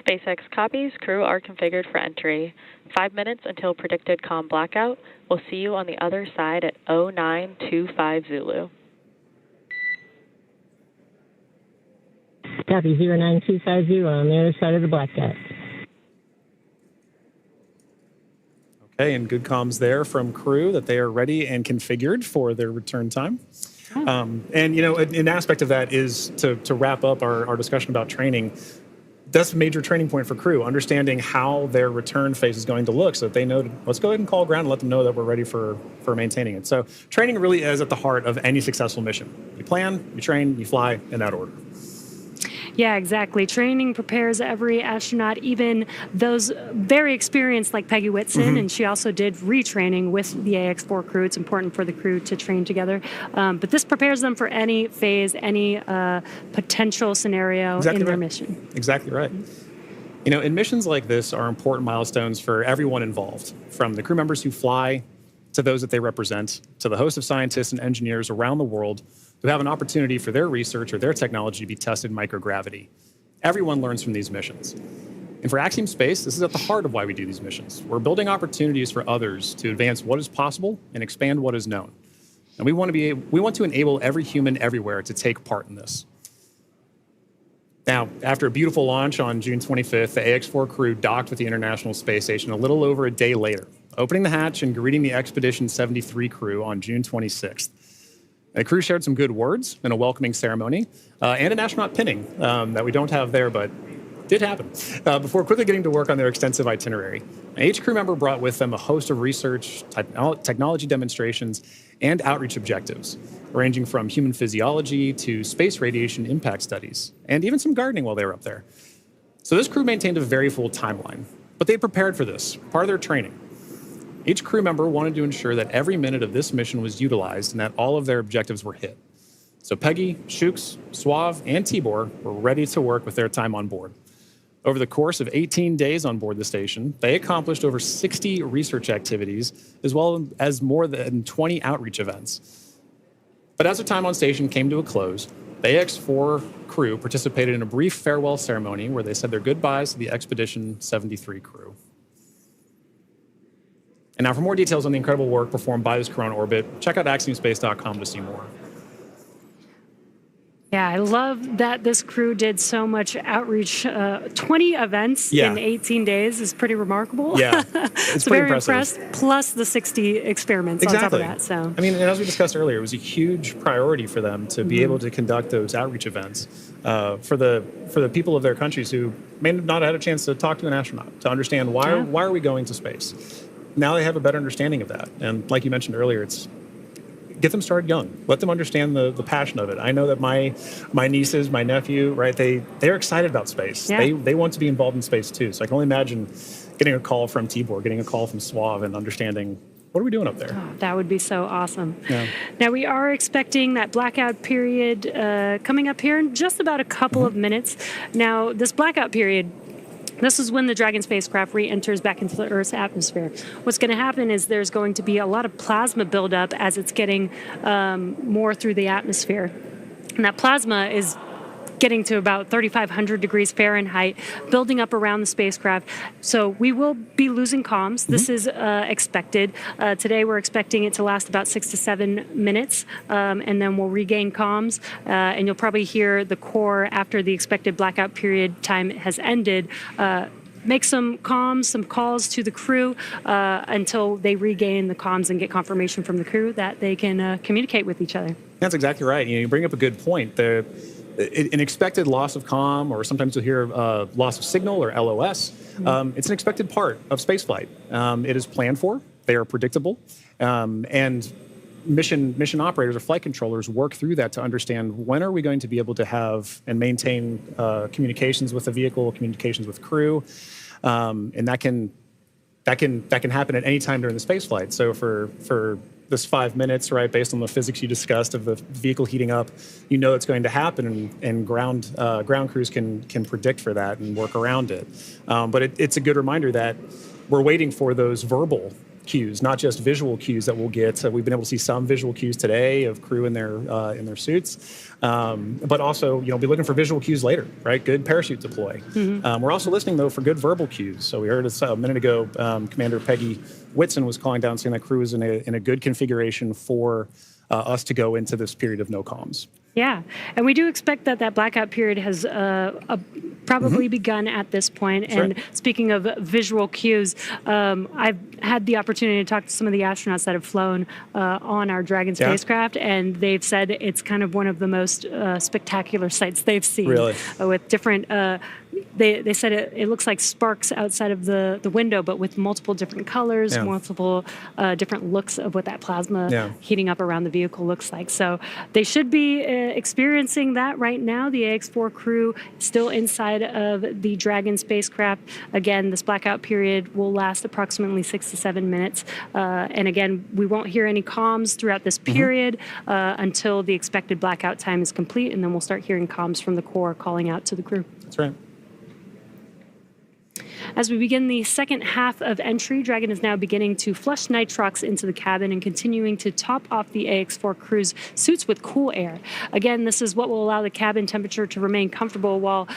SpaceX copies. Crew are configured for entry. 5 minutes until predicted comm blackout. We'll see you on the other side at 0925 Zulu. Copy 09250 on the other side of the blackout. Okay, and good comms there from crew that they are ready and configured for their return time. And, you know, an aspect of that is to wrap up our discussion about training. That's a major training point for crew, understanding how their return phase is going to look so that they know, let's go ahead and call ground and let them know that we're ready for maintaining it. So training really is at the heart of any successful mission. You plan, you train, you fly in that order. Yeah, exactly. Training prepares every astronaut, even those very experienced like Peggy Whitson, and she also did retraining with the Ax-4 crew. It's important for the crew to train together. But this prepares them for any phase, any potential scenario in their mission. Exactly right. You know, and missions like this are important milestones for everyone involved, from the crew members who fly to those that they represent, to the host of scientists and engineers around the world who have an opportunity for their research or their technology to be tested in microgravity. Everyone learns from these missions. And for Axiom Space, this is at the heart of why we do these missions. We're building opportunities for others to advance what is possible and expand what is known. And we want to enable every human everywhere to take part in this. Now, after a beautiful launch on June 25th, the Ax-4 crew docked with the International Space Station a little over a day later, opening the hatch and greeting the Expedition 73 crew on June 26th. The crew shared some good words in a welcoming ceremony and an astronaut pinning that we don't have there, but did happen, before quickly getting to work on their extensive itinerary. Each crew member brought with them a host of research, technology demonstrations, and outreach objectives, ranging from human physiology to space radiation impact studies, and even some gardening while they were up there. So this crew maintained a very full timeline, but they prepared for this, part of their training. Each crew member wanted to ensure that every minute of this mission was utilized and that all of their objectives were hit. So Peggy, Shooks, Suave, and Tibor were ready to work with their time on board. Over the course of 18 days on board the station, they accomplished over 60 research activities, as well as more than 20 outreach events. But as their time on station came to a close, the Ax-4 crew participated in a brief farewell ceremony where they said their goodbyes to the Expedition 73 crew. And now for more details on the incredible work performed by this crew on orbit, check out axiomspace.com to see more. Yeah, I love that this crew did so much outreach. 20 events in 18 days is pretty remarkable. Yeah, it's so pretty very impressive. impressed. Plus the 60 experiments on top of that. So I mean, and as we discussed earlier, it was a huge priority for them to be able to conduct those outreach events for the people of their countries who may not have had a chance to talk to an astronaut to understand why are we going to space. Now they have a better understanding of that, and like you mentioned earlier, it's get them started young. Let them understand the passion of it. I know that my nieces, my nephew, right, they're excited about space. Yeah. They want to be involved in space too. So I can only imagine getting a call from Tibor, getting a call from Suave, and understanding what are we doing up there. Oh, that would be so awesome. Yeah. Now we are expecting that blackout period coming up here in just about a couple of minutes. Now this blackout period, this is when the Dragon spacecraft re-enters back into the Earth's atmosphere. What's going to happen is there's going to be a lot of plasma buildup as it's getting more through the atmosphere. And that plasma is getting to about 3,500 degrees Fahrenheit, building up around the spacecraft. So we will be losing comms. This is expected. Today we're expecting it to last about 6 to 7 minutes, and then we'll regain comms. And you'll probably hear the core after the expected blackout period time has ended. Make some comms, some calls to the crew until they regain the comms and get confirmation from the crew that they can communicate with each other. That's exactly right. You bring up a good point. An expected loss of comm, or sometimes you'll hear loss of signal or LOS. It's an expected part of spaceflight. It is planned for. They are predictable, and mission operators or flight controllers work through that to understand when are we going to be able to have and maintain communications with the vehicle, communications with crew, and that can happen at any time during the spaceflight. So for this 5 minutes, right, based on the physics you discussed of the vehicle heating up, you know it's going to happen, and ground crews can predict for that and work around it. But it's a good reminder that we're waiting for those verbal cues, not just visual cues that we'll get. So we've been able to see some visual cues today of crew in their suits, but also be looking for visual cues later, right? Good parachute deploy. We're also listening though for good verbal cues. So we heard a minute ago, Commander Peggy Whitson was calling down saying that crew is in a good configuration for us to go into this period of no comms. Yeah, and we do expect that blackout period has probably begun at this point. That's and right. Speaking of visual cues, I've had the opportunity to talk to some of the astronauts that have flown on our Dragon spacecraft, and they've said it's kind of one of the most spectacular sights they've seen. Really? With different, they said it looks like sparks outside of the window, but with multiple different colors, multiple different looks of what that plasma heating up around the vehicle looks like. So they should be experiencing that right now. The Ax-4 crew still inside of the Dragon spacecraft. Again, this blackout period will last approximately 6 to 7 minutes. And again, we won't hear any comms throughout this period until the expected blackout time is complete, and then we'll start hearing comms from the core calling out to the crew. That's right. As we begin the second half of entry, Dragon is now beginning to flush nitrox into the cabin and continuing to top off the Ax-4 crew's suits with cool air. Again, this is what will allow the cabin temperature to remain comfortable while,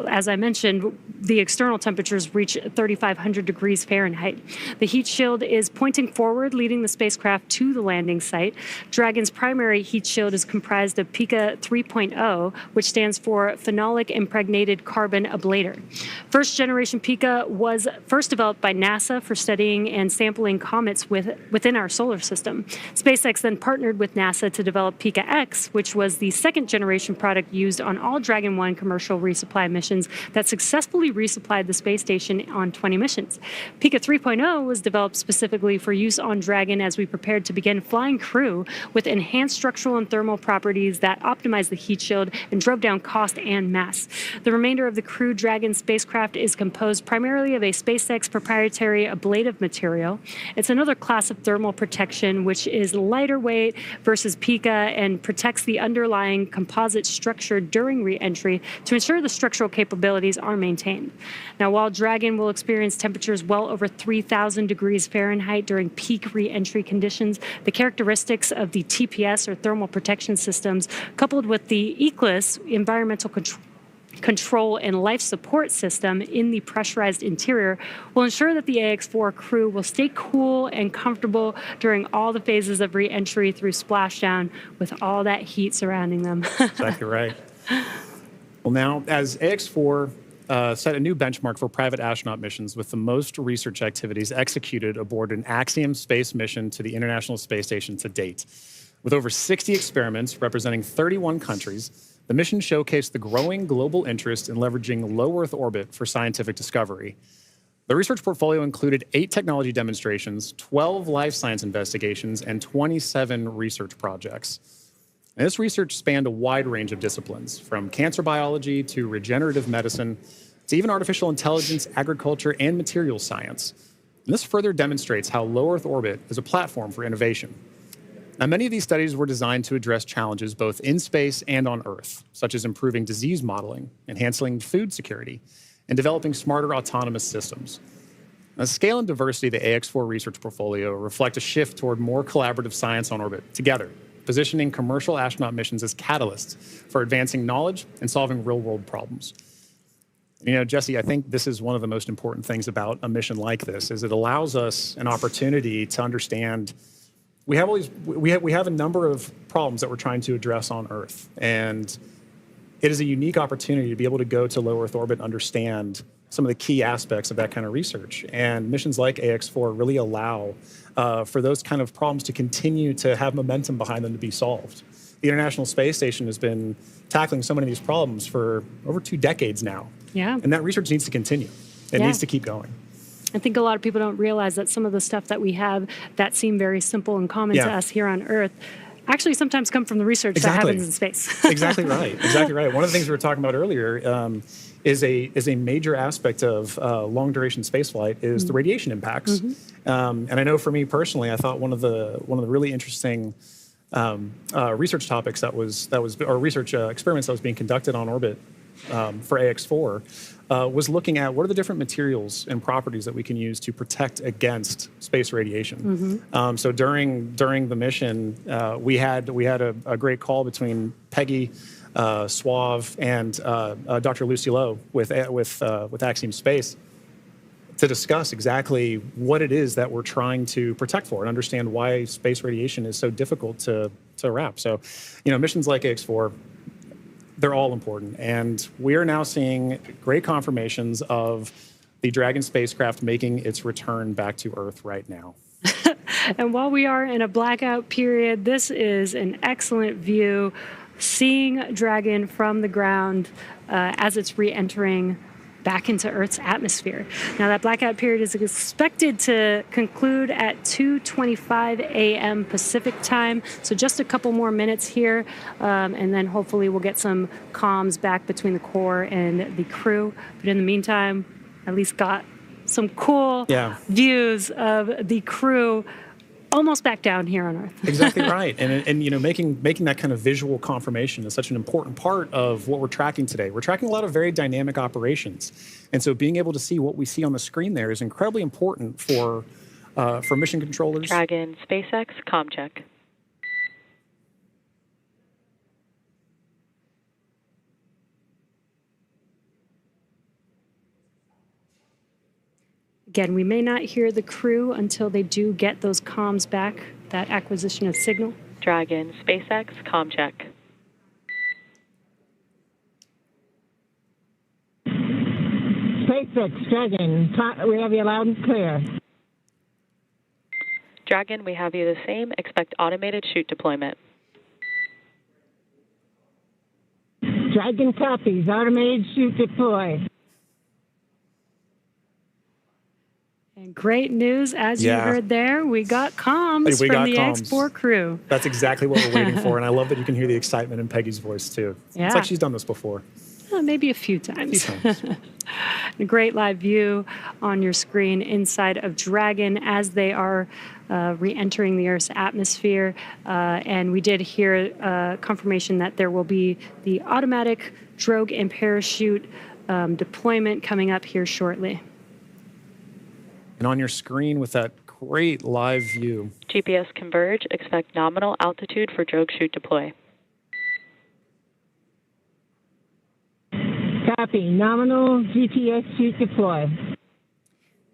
as I mentioned, the external temperatures reach 3,500 degrees Fahrenheit. The heat shield is pointing forward, leading the spacecraft to the landing site. Dragon's primary heat shield is comprised of PICA 3.0, which stands for Phenolic Impregnated Carbon Ablator. First generation PICA Pika was first developed by NASA for studying and sampling comets within our solar system. SpaceX then partnered with NASA to develop Pika X, which was the second generation product used on all Dragon 1 commercial resupply missions that successfully resupplied the space station on 20 missions. Pika 3.0 was developed specifically for use on Dragon as we prepared to begin flying Crew with enhanced structural and thermal properties that optimized the heat shield and drove down cost and mass. The remainder of the Crew Dragon spacecraft is composed primarily of a SpaceX proprietary ablative material. It's another class of thermal protection, which is lighter weight versus Pika and protects the underlying composite structure during re-entry to ensure the structural capabilities are maintained. Now, while Dragon will experience temperatures well over 3,000 degrees Fahrenheit during peak re-entry conditions, the characteristics of the TPS, or thermal protection systems, coupled with the ECLIS, environmental control and life support system in the pressurized interior, will ensure that the Ax-4 crew will stay cool and comfortable during all the phases of re-entry through splashdown with all that heat surrounding them. Exactly right. Well, now, as Ax-4 set a new benchmark for private astronaut missions with the most research activities executed aboard an Axiom space mission to the International Space Station to date. With over 60 experiments representing 31 countries, the mission showcased the growing global interest in leveraging low Earth orbit for scientific discovery. The research portfolio included 8 technology demonstrations, 12 life science investigations, and 27 research projects. And this research spanned a wide range of disciplines, from cancer biology to regenerative medicine to even artificial intelligence, agriculture, and materials science. And this further demonstrates how low Earth orbit is a platform for innovation. Now, many of these studies were designed to address challenges both in space and on Earth, such as improving disease modeling, enhancing food security, and developing smarter autonomous systems. Now, the scale and diversity of the Ax-4 research portfolio reflect a shift toward more collaborative science on orbit together, positioning commercial astronaut missions as catalysts for advancing knowledge and solving real-world problems. You know, Jesse, I think this is one of the most important things about a mission like this, is it allows us an opportunity to understand we have a number of problems that we're trying to address on Earth, and it is a unique opportunity to be able to go to low Earth orbit and understand some of the key aspects of that kind of research. And missions like Ax-4 really allow for those kind of problems to continue to have momentum behind them to be solved. The International Space Station has been tackling so many of these problems for over 2 decades now. Yeah. And that research needs to continue. It needs to keep going. I think a lot of people don't realize that some of the stuff that we have that seem very simple and common to us here on Earth actually sometimes come from the research that happens in space. Exactly right. Exactly right. One of the things we were talking about earlier is a major aspect of long duration spaceflight is the radiation impacts. And I know for me personally, I thought one of the really interesting research topics or research experiments that was being conducted on orbit for Ax-4 was looking at what are the different materials and properties that we can use to protect against space radiation. So during the mission, we had a great call between Peggy Suave and Dr. Lucy Lowe with Axiom Space to discuss exactly what it is that we're trying to protect for and understand why space radiation is so difficult to wrap. So, you know, missions like Ax-4, they're all important. And we are now seeing great confirmations of the Dragon spacecraft making its return back to Earth right now. And while we are in a blackout period, this is an excellent view, seeing Dragon from the ground as it's re-entering back into Earth's atmosphere. Now, that blackout period is expected to conclude at 2:25 a.m. Pacific time, so just a couple more minutes here, and then hopefully we'll get some comms back between the core and the crew. But in the meantime, at least got some cool views of the crew almost back down here on Earth. Exactly right. And you know, making that kind of visual confirmation is such an important part of what we're tracking today. We're tracking a lot of very dynamic operations. And so being able to see what we see on the screen there is incredibly important for mission controllers. Dragon, SpaceX, comm check. Again, we may not hear the crew until they do get those comms back, that acquisition of signal. Dragon, SpaceX, comm check. SpaceX, Dragon, we have you loud and clear. Dragon, we have you the same. Expect automated chute deployment. Dragon copies, automated chute deploy. And great news, as you heard there, we got comms from the Ax-4 crew. That's exactly what we're waiting for, and I love that you can hear the excitement in Peggy's voice, too. Yeah. It's like she's done this before. Maybe a few times. A great live view on your screen inside of Dragon as they are re-entering the Earth's atmosphere. And we did hear confirmation that there will be the automatic drogue and parachute deployment coming up here shortly. And on your screen with that great live view. GPS converge. Expect nominal altitude for drogue chute deploy. Copy. Nominal GPS chute deploy. And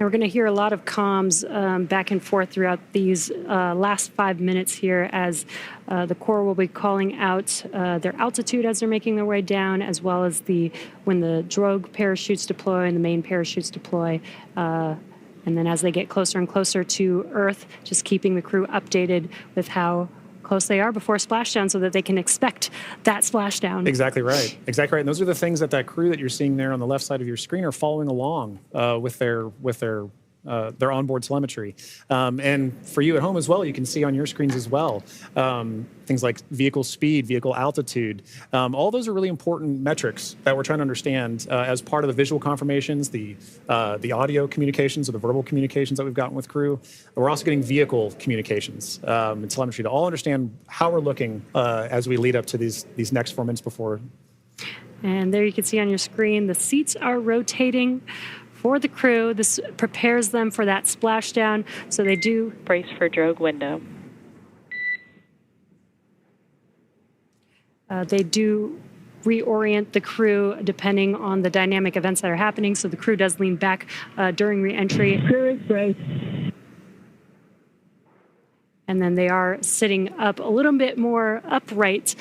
we're going to hear a lot of comms back and forth throughout these last 5 minutes here as the Corps will be calling out their altitude as they're making their way down, as well as when the drogue parachutes deploy and the main parachutes deploy. And then as they get closer and closer to Earth, just keeping the crew updated with how close they are before splashdown so that they can expect that splashdown. Exactly right. Exactly right. And those are the things that crew that you're seeing there on the left side of your screen are following along with their onboard telemetry. And for you at home as well, you can see on your screens as well, things like vehicle speed, vehicle altitude. All those are really important metrics that we're trying to understand as part of the visual confirmations, the audio communications or the verbal communications that we've gotten with crew. We're also getting vehicle communications and telemetry to all understand how we're looking as we lead up to these next 4 minutes before. And there you can see on your screen, the seats are rotating for the crew. This prepares them for that splashdown, so they do brace for drogue window. They do reorient the crew depending on the dynamic events that are happening, so the crew does lean back during re-entry. Crew is braced. And then they are sitting up a little bit more upright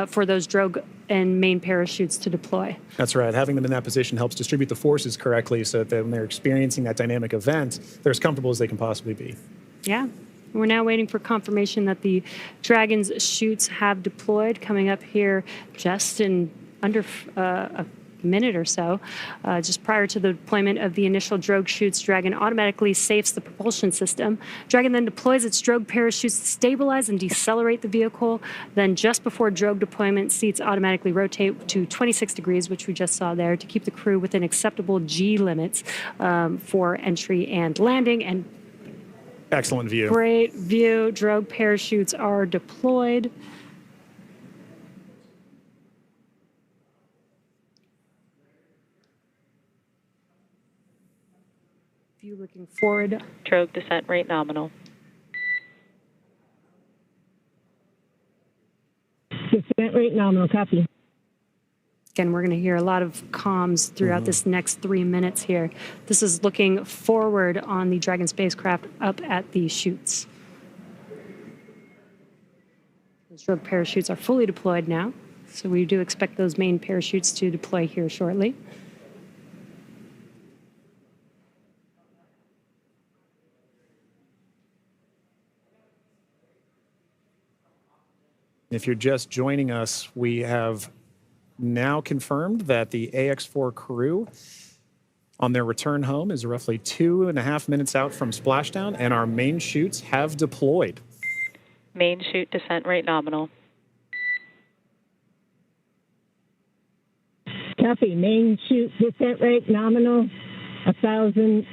for those drogue and main parachutes to deploy. That's right. Having them in that position helps distribute the forces correctly so that when they're experiencing that dynamic event, they're as comfortable as they can possibly be. Yeah. We're now waiting for confirmation that the Dragon's chutes have deployed, coming up here just in under a minute or so. Just prior to the deployment of the initial drogue chutes, Dragon automatically safes the propulsion system. Dragon then deploys its drogue parachutes to stabilize and decelerate the vehicle. Then just before drogue deployment, seats automatically rotate to 26 degrees, which we just saw there, to keep the crew within acceptable G limits for entry and landing. And excellent view. Great view. Drogue parachutes are deployed. View looking forward. Drogue descent rate nominal. Descent rate nominal, copy. Again, we're going to hear a lot of comms throughout this next 3 minutes here. This is looking forward on the Dragon spacecraft up at the chutes. Those drogue parachutes are fully deployed now, so we do expect those main parachutes to deploy here shortly. If you're just joining us, we have now confirmed that the Ax-4 crew on their return home is roughly 2.5 minutes out from splashdown, and our main chutes have deployed. Main chute descent rate nominal. Copy. Main chute descent rate nominal, 1,000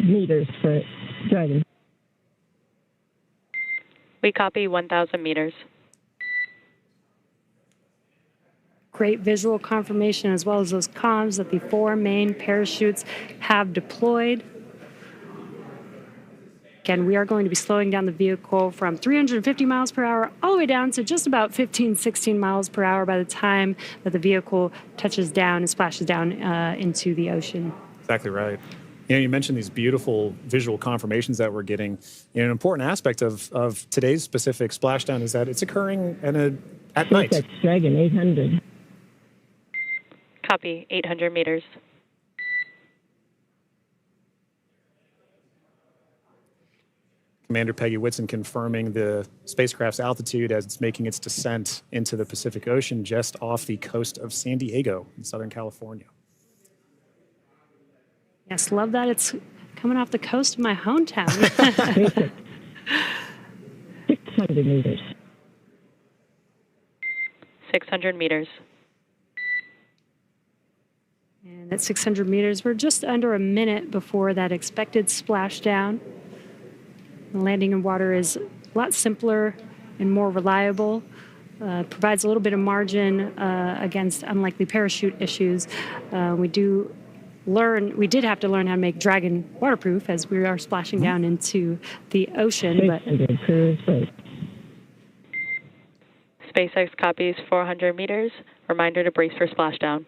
meters for Dragon. We copy 1,000 meters. Great visual confirmation as well as those comms that the 4 main parachutes have deployed. Again, we are going to be slowing down the vehicle from 350 miles per hour all the way down to just about 15, 16 miles per hour by the time that the vehicle touches down and splashes down into the ocean. Exactly right. You know, you mentioned these beautiful visual confirmations that we're getting. You know, an important aspect of today's specific splashdown is that it's occurring at night. That's Dragon 800. Copy 800 meters. Commander Peggy Whitson confirming the spacecraft's altitude as it's making its descent into the Pacific Ocean just off the coast of San Diego in Southern California. Yes, love that it's coming off the coast of my hometown. 600 meters. 600 meters. And at 600 meters, we're just under a minute before that expected splashdown. The landing in water is a lot simpler and more reliable. Provides a little bit of margin against unlikely parachute issues. We did have to learn how to make Dragon waterproof as we are splashing down into the ocean. But SpaceX copies 400 meters. Reminder to brace for splashdown.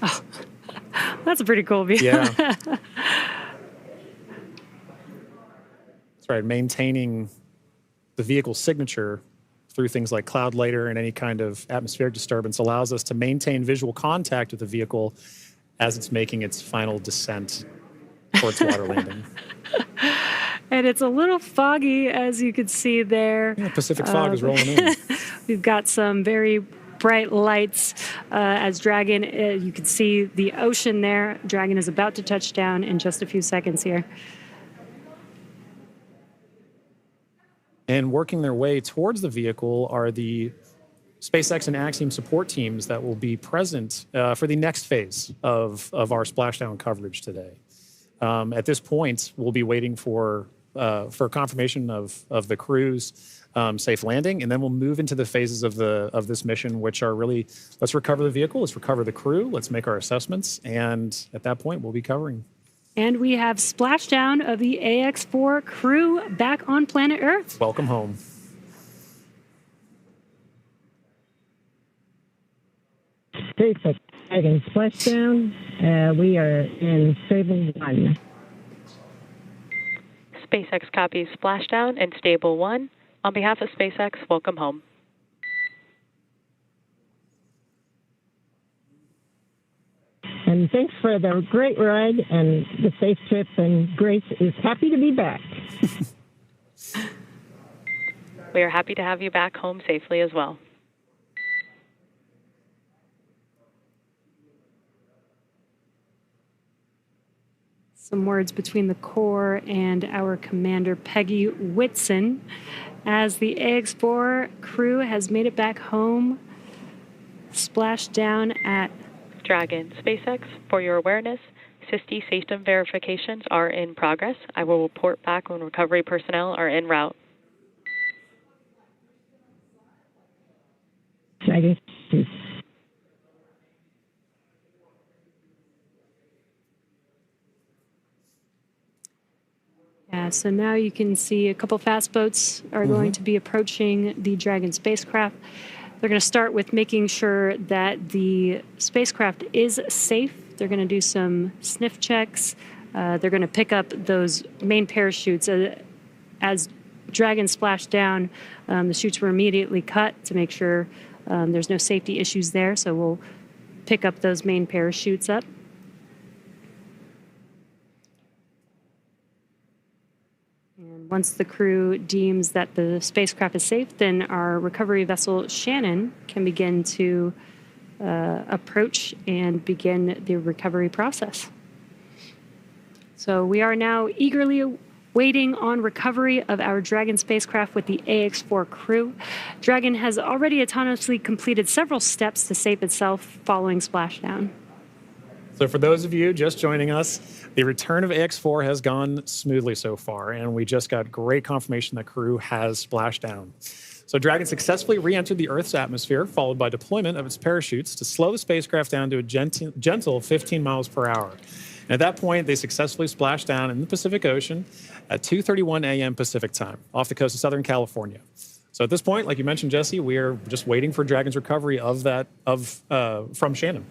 Oh, that's a pretty cool view. Yeah. That's right. Maintaining the vehicle's signature through things like cloud layer and any kind of atmospheric disturbance allows us to maintain visual contact with the vehicle as it's making its final descent towards water landing. And it's a little foggy, as you can see there. Yeah, Pacific fog is rolling in. We've got some very bright lights as Dragon, you can see the ocean there. Dragon is about to touch down in just a few seconds here. And working their way towards the vehicle are the SpaceX and Axiom support teams that will be present for the next phase of our splashdown coverage today. At this point, we'll be waiting for confirmation of the crew's safe landing, and then we'll move into the phases of this mission, which are really, let's recover the vehicle, let's recover the crew, let's make our assessments, and at that point, we'll be covering. And we have splashdown of the Ax-4 crew back on planet Earth. Welcome home. SpaceX Dragon splashdown. We are in Stable 1. SpaceX copies splashdown in Stable 1. On behalf of SpaceX, welcome home. And thanks for the great ride and the safe trip, and Grace is happy to be back. We are happy to have you back home safely as well. Some words between the core and our commander, Peggy Whitson, as the Ax-4 crew has made it back home, splashed down at Dragon. SpaceX, for your awareness, SISTI system verifications are in progress. I will report back when recovery personnel are en route. Dragon. Yeah, so now you can see a couple fast boats are going to be approaching the Dragon spacecraft. They're going to start with making sure that the spacecraft is safe. They're going to do some sniff checks. They're going to pick up those main parachutes. As Dragon splashed down, the chutes were immediately cut to make sure there's no safety issues there. So we'll pick up those main parachutes up. And once the crew deems that the spacecraft is safe, then our recovery vessel Shannon can begin to approach and begin the recovery process. So we are now eagerly waiting on recovery of our Dragon spacecraft with the Ax-4 crew. Dragon has already autonomously completed several steps to save itself following splashdown. So for those of you just joining us, the return of Ax-4 has gone smoothly so far, and we just got great confirmation that crew has splashed down. So Dragon successfully re-entered the Earth's atmosphere, followed by deployment of its parachutes to slow the spacecraft down to a gentle 15 miles per hour. And at that point, they successfully splashed down in the Pacific Ocean at 2:31 a.m. Pacific time, off the coast of Southern California. So at this point, like you mentioned, Jesse, we are just waiting for Dragon's recovery of that from Shannon.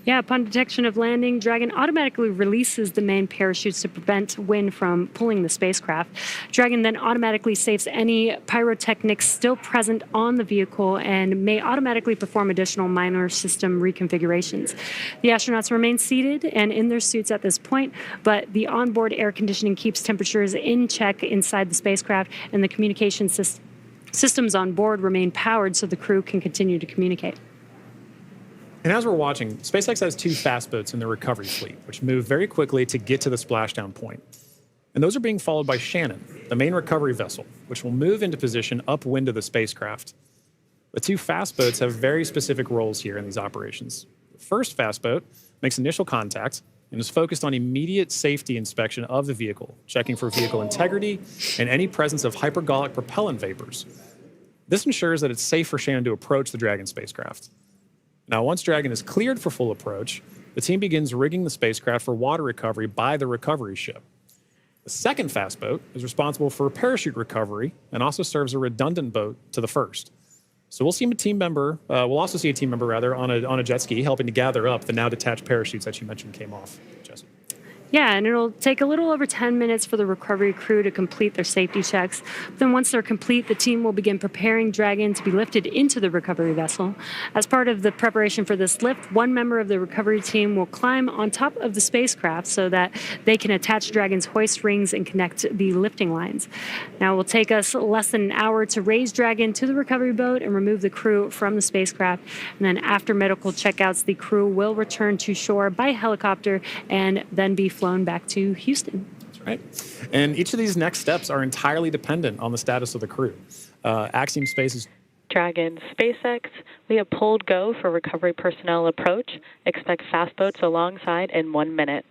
Yeah, upon detection of landing, Dragon automatically releases the main parachutes to prevent wind from pulling the spacecraft. Dragon then automatically saves any pyrotechnics still present on the vehicle and may automatically perform additional minor system reconfigurations. The astronauts remain seated and in their suits at this point, but the onboard air conditioning keeps temperatures in check inside the spacecraft, and the communication systems on board remain powered so the crew can continue to communicate. And as we're watching, SpaceX has 2 fast boats in their recovery fleet, which move very quickly to get to the splashdown point. And those are being followed by Shannon, the main recovery vessel, which will move into position upwind of the spacecraft. The 2 fast boats have very specific roles here in these operations. The first fast boat makes initial contact and is focused on immediate safety inspection of the vehicle, checking for vehicle integrity and any presence of hypergolic propellant vapors. This ensures that it's safe for Shannon to approach the Dragon spacecraft. Now, once Dragon is cleared for full approach, the team begins rigging the spacecraft for water recovery by the recovery ship. The second fast boat is responsible for parachute recovery and also serves a redundant boat to the first. So we'll see a team member. We'll also see a team member on a jet ski helping to gather up the now detached parachutes that you mentioned came off. Jesse. Yeah, and it'll take a little over 10 minutes for the recovery crew to complete their safety checks. Then once they're complete, the team will begin preparing Dragon to be lifted into the recovery vessel. As part of the preparation for this lift, one member of the recovery team will climb on top of the spacecraft so that they can attach Dragon's hoist rings and connect the lifting lines. Now, it will take us less than an hour to raise Dragon to the recovery boat and remove the crew from the spacecraft. And then after medical checkouts, the crew will return to shore by helicopter and then be flown back to Houston. That's right. And each of these next steps are entirely dependent on the status of the crew. Axiom Space's Dragon SpaceX, we have pulled go for recovery personnel approach. Expect fast boats alongside in 1 minute.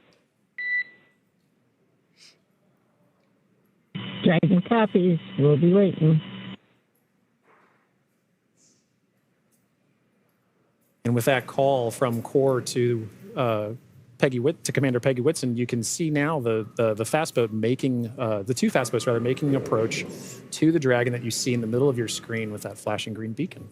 Dragon copies. We'll be waiting. And with that call from Core to Commander Peggy Whitson, you can see now the fast boat making the 2 fast boats making an approach to the Dragon that you see in the middle of your screen with that flashing green beacon.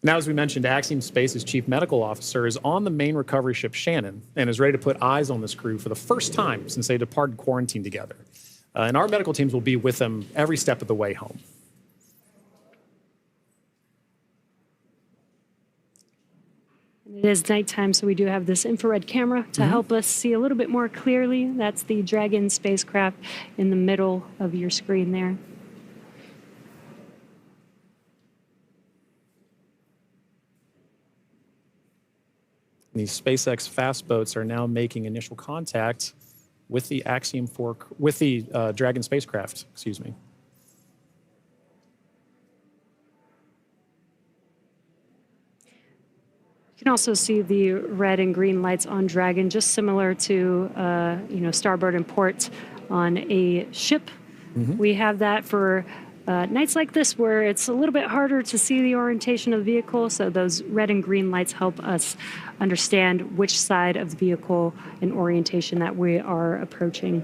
Now, as we mentioned, Axiom Space's chief medical officer is on the main recovery ship Shannon and is ready to put eyes on this crew for the first time since they departed quarantine together. And our medical teams will be with them every step of the way home. It is nighttime, so we do have this infrared camera to help us see a little bit more clearly. That's the Dragon spacecraft in the middle of your screen there. These SpaceX fast boats are now making initial contact with the Axiom-4, with the Dragon spacecraft, excuse me. You can also see the red and green lights on Dragon, just similar to starboard and port on a ship. We have that for nights like this where it's a little bit harder to see the orientation of the vehicle, so those red and green lights help us understand which side of the vehicle and orientation that we are approaching.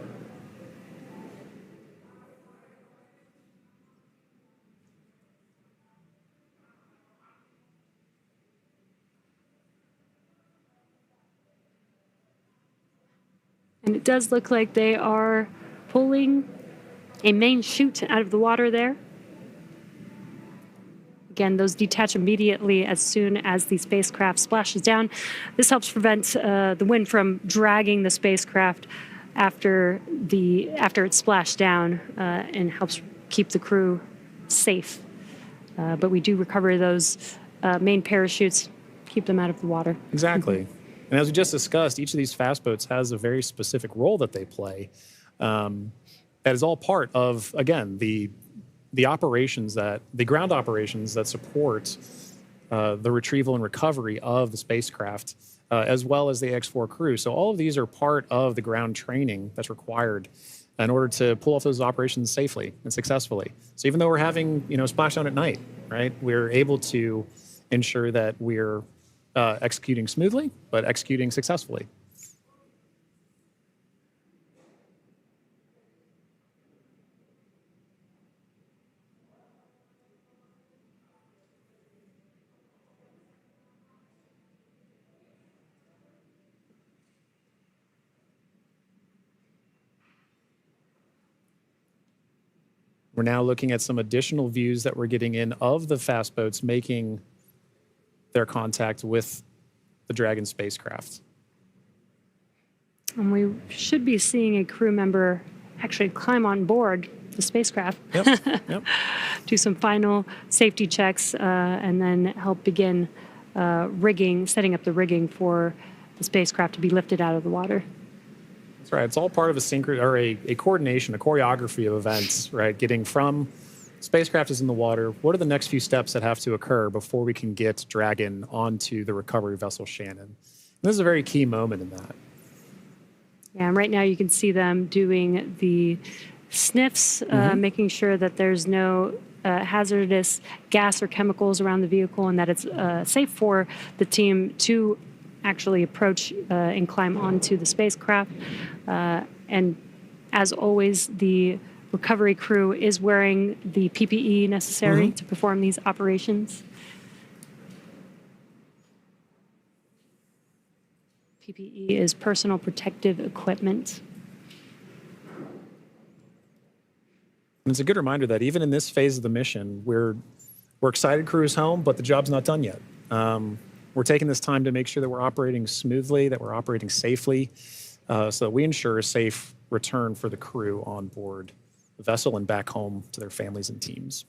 And it does look like they are pulling a main chute out of the water there. Again, those detach immediately as soon as the spacecraft splashes down. This helps prevent the wind from dragging the spacecraft after it's splashed down and helps keep the crew safe. But we do recover those main parachutes, keep them out of the water. Exactly. And as we just discussed, each of these fast boats has a very specific role that they play. That is all part of, again, the ground operations that support the retrieval and recovery of the spacecraft, as well as the Ax-4 crew. So all of these are part of the ground training that's required in order to pull off those operations safely and successfully. So even though we're having, splashdown at night, right, we're able to ensure that we're executing smoothly, but executing successfully. We're now looking at some additional views that we're getting in of the fast boats making their contact with the Dragon spacecraft. And we should be seeing a crew member actually climb on board the spacecraft, Yep. do some final safety checks, and then help begin setting up the rigging for the spacecraft to be lifted out of the water. That's right. It's all part of a coordination, a choreography of events, right? Getting from spacecraft is in the water. What are the next few steps that have to occur before we can get Dragon onto the recovery vessel Shannon? And this is a very key moment in that. Yeah, and right now you can see them doing the sniffs, making sure that there's no hazardous gas or chemicals around the vehicle and that it's safe for the team to actually approach and climb onto the spacecraft. And as always, the recovery crew is wearing the PPE necessary to perform these operations. PPE is personal protective equipment. And it's a good reminder that even in this phase of the mission, we're excited crew is home, but the job's not done yet. We're taking this time to make sure that we're operating smoothly, that we're operating safely, so that we ensure a safe return for the crew on board the vessel and back home to their families and teams.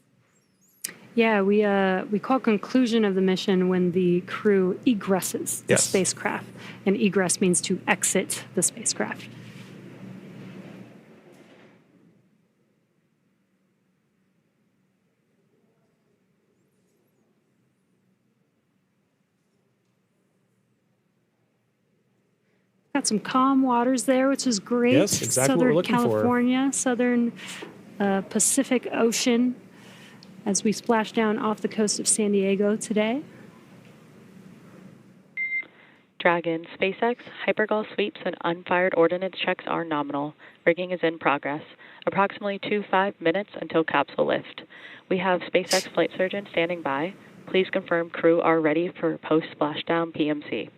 Yeah, we call conclusion of the mission when the crew egresses the spacecraft, and egress means to exit the spacecraft. Got some calm waters there, which is great. Yes, exactly what we're looking for. Southern California, southern Pacific Ocean, as we splash down off the coast of San Diego today. Dragon, SpaceX, hypergol sweeps, and unfired ordnance checks are nominal. Rigging is in progress. Approximately 5 minutes until capsule lift. We have SpaceX flight surgeon standing by. Please confirm crew are ready for post-splashdown PMC.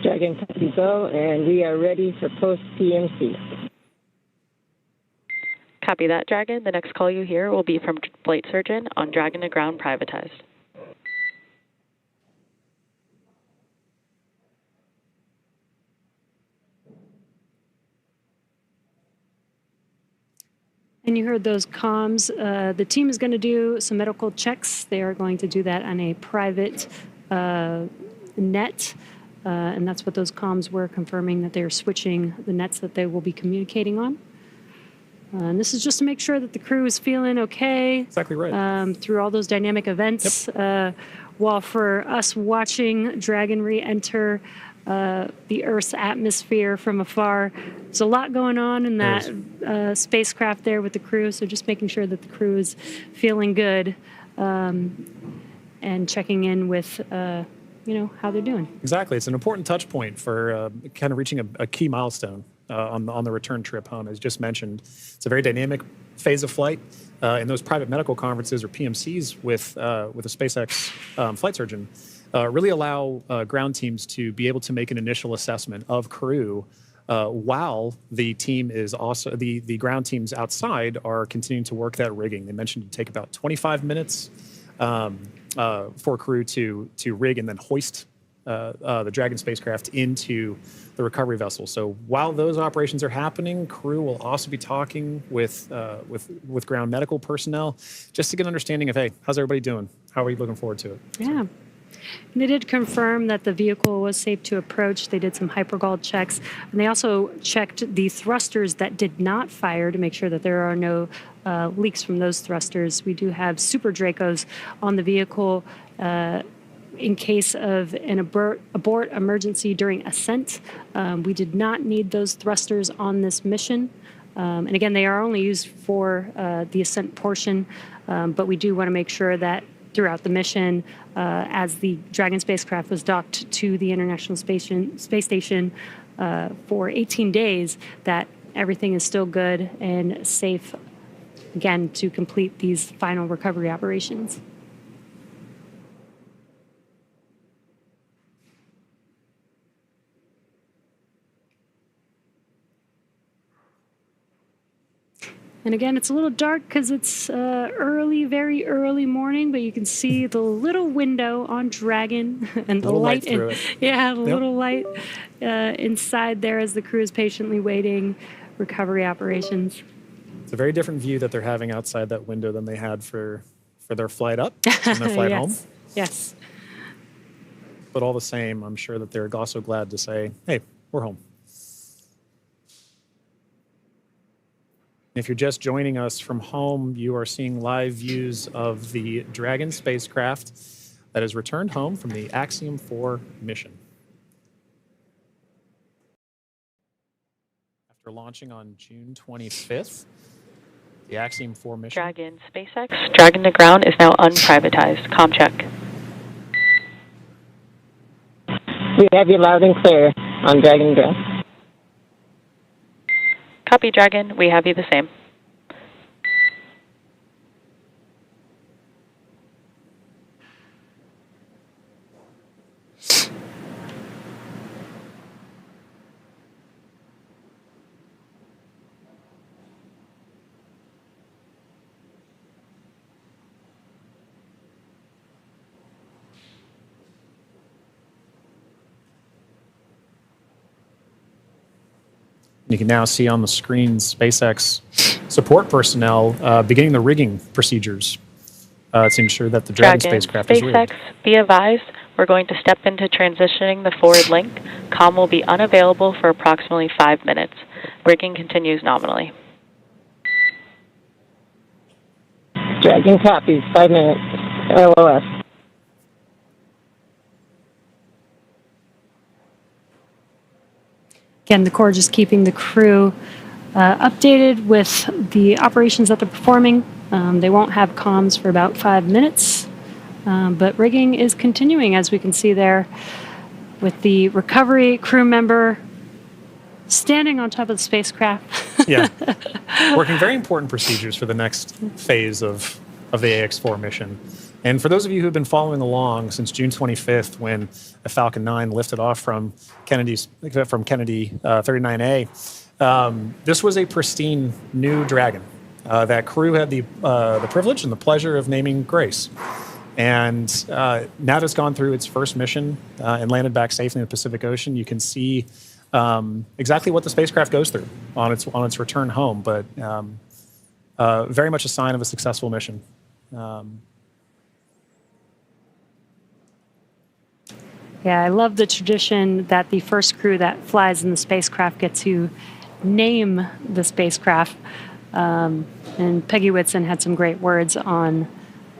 Dragon, copy go, and we are ready for post-PMC. Copy that, Dragon. The next call you hear will be from flight surgeon on Dragon to ground privatized. And you heard those comms. The team is going to do some medical checks. They are going to do that on a private net. And that's what those comms were, confirming that they are switching the nets that they will be communicating on. And this is just to make sure that the crew is feeling okay. Exactly right. Through all those dynamic events. Yep. While for us watching Dragon re-enter the Earth's atmosphere from afar, there's a lot going on in that spacecraft there with the crew. So just making sure that the crew is feeling good and checking in with how they're doing. Exactly. It's an important touch point for kind of reaching a key milestone on the return trip home. As just mentioned, it's a very dynamic phase of flight. And those private medical conferences or PMCs with a SpaceX flight surgeon really allow ground teams to be able to make an initial assessment of crew while the team is also, the ground teams outside are continuing to work that rigging. They mentioned it would take about 25 minutes for crew to rig and then hoist the Dragon spacecraft into the recovery vessel. So while those operations are happening, crew will also be talking with ground medical personnel just to get an understanding of, hey, how's everybody doing? How are you looking forward to it? Yeah. And they did confirm that the vehicle was safe to approach. They did some hypergol checks, and they also checked the thrusters that did not fire to make sure that there are no leaks from those thrusters. We do have Super Dracos on the vehicle in case of an abort emergency during ascent. We did not need those thrusters on this mission. And again, they are only used for the ascent portion, but we do want to make sure that throughout the mission, as the Dragon spacecraft was docked to the International Space Station for 18 days, that everything is still good and safe, again, to complete these final recovery operations. And again, it's a little dark because it's very early morning, but you can see the little window on Dragon and the light through it. Yeah, the Yep. little light inside there as the crew is patiently waiting recovery operations. It's a very different view that they're having outside that window than they had for their flight up and their flight home. Yes. But all the same, I'm sure that they're also glad to say, hey, we're home. If you're just joining us from home, you are seeing live views of the Dragon spacecraft that has returned home from the Axiom-4 mission. After launching on June 25th, the Axiom-4 mission... Dragon, SpaceX, Dragon to ground is now unprivatized. Com check. We have you loud and clear on Dragon Ground. Copy, Dragon. We have you the same. You can now see on the screen SpaceX support personnel beginning the rigging procedures to ensure that the Dragon spacecraft is rigged. SpaceX, be advised, we're going to step into transitioning the forward link. COM will be unavailable for approximately 5 minutes. Rigging continues nominally. Dragon copies, 5 minutes. LOS. Again, the Corps just keeping the crew updated with the operations that they're performing. They won't have comms for about 5 minutes, but rigging is continuing, as we can see there, with the recovery crew member standing on top of the spacecraft. Yeah, working very important procedures for the next phase of the Ax-4 mission. And for those of you who have been following along since June 25th, when a Falcon 9 lifted off from Kennedy 39A, this was a pristine new Dragon. That crew had the privilege and the pleasure of naming Grace. And now that it's gone through its first mission and landed back safely in the Pacific Ocean, you can see exactly what the spacecraft goes through on its return home. But very much a sign of a successful mission. Yeah, I love the tradition that the first crew that flies in the spacecraft get to name the spacecraft. And Peggy Whitson had some great words on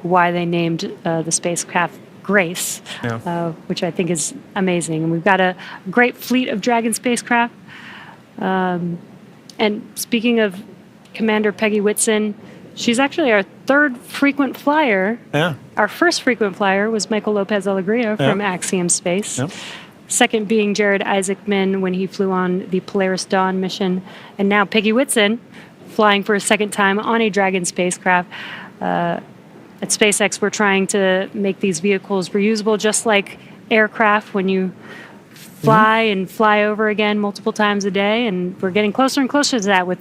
why they named the spacecraft Grace, which I think is amazing. And we've got a great fleet of Dragon spacecraft. And speaking of Commander Peggy Whitson, she's actually our third frequent flyer. Yeah. Our first frequent flyer was Michael Lopez Alegria from Axiom Space. Yep. Second being Jared Isaacman when he flew on the Polaris Dawn mission. And now Peggy Whitson flying for a second time on a Dragon spacecraft. At SpaceX, we're trying to make these vehicles reusable, just like aircraft when you fly and fly over again multiple times a day. And we're getting closer and closer to that with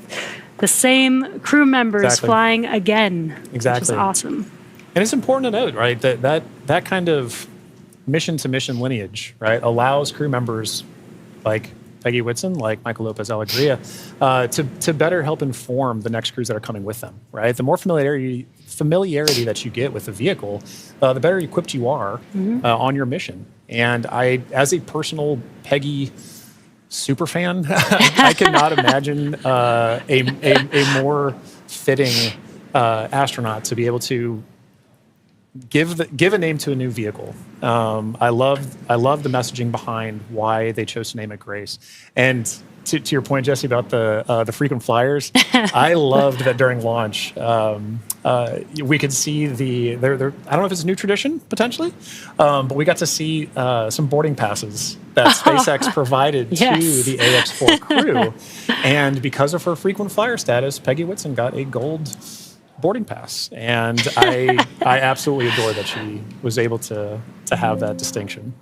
the same crew members flying again, which is awesome. And it's important to note, right, that kind of mission-to-mission lineage, right, allows crew members like Peggy Whitson, like Michael Lopez Alegria, to better help inform the next crews that are coming with them, right? The more familiarity that you get with the vehicle, the better equipped you are on your mission. And I, as a personal Peggy super fan, I cannot imagine a more fitting astronaut to be able to give a name to a new vehicle. I love the messaging behind why they chose to name it Grace. And to your point, Jesse, about the frequent flyers, I loved that during launch we could see I don't know if it's a new tradition potentially, but we got to see some boarding passes that SpaceX provided to the Ax-4 crew, and because of her frequent flyer status, Peggy Whitson got a gold boarding pass, and I absolutely adore that she was able to have that distinction.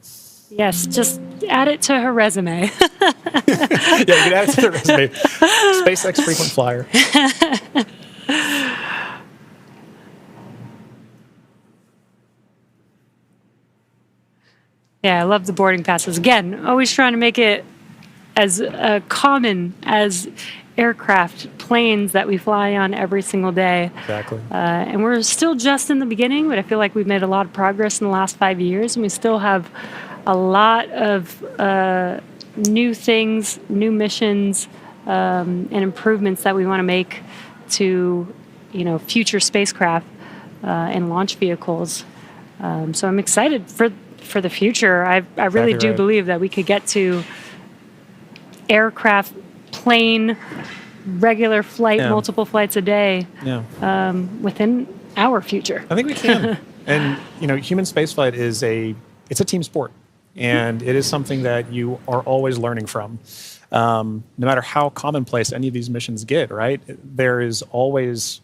Yes, just add it to her resume. Yeah, you can add it to the resume. SpaceX frequent flyer. Yeah, I love the boarding passes. Again, always trying to make it as common as aircraft, planes that we fly on every single day. Exactly. And we're still just in the beginning, but I feel like we've made a lot of progress in the last 5 years, and we still have a lot of new things, new missions, and improvements that we want to make to, future spacecraft and launch vehicles. So I'm excited for the future. I really do believe that we could get to aircraft, plane, regular flight, multiple flights a day within our future. I think we can. And, human spaceflight it's a team sport. And it is something that you are always learning from. No matter how commonplace any of these missions get, right? There is always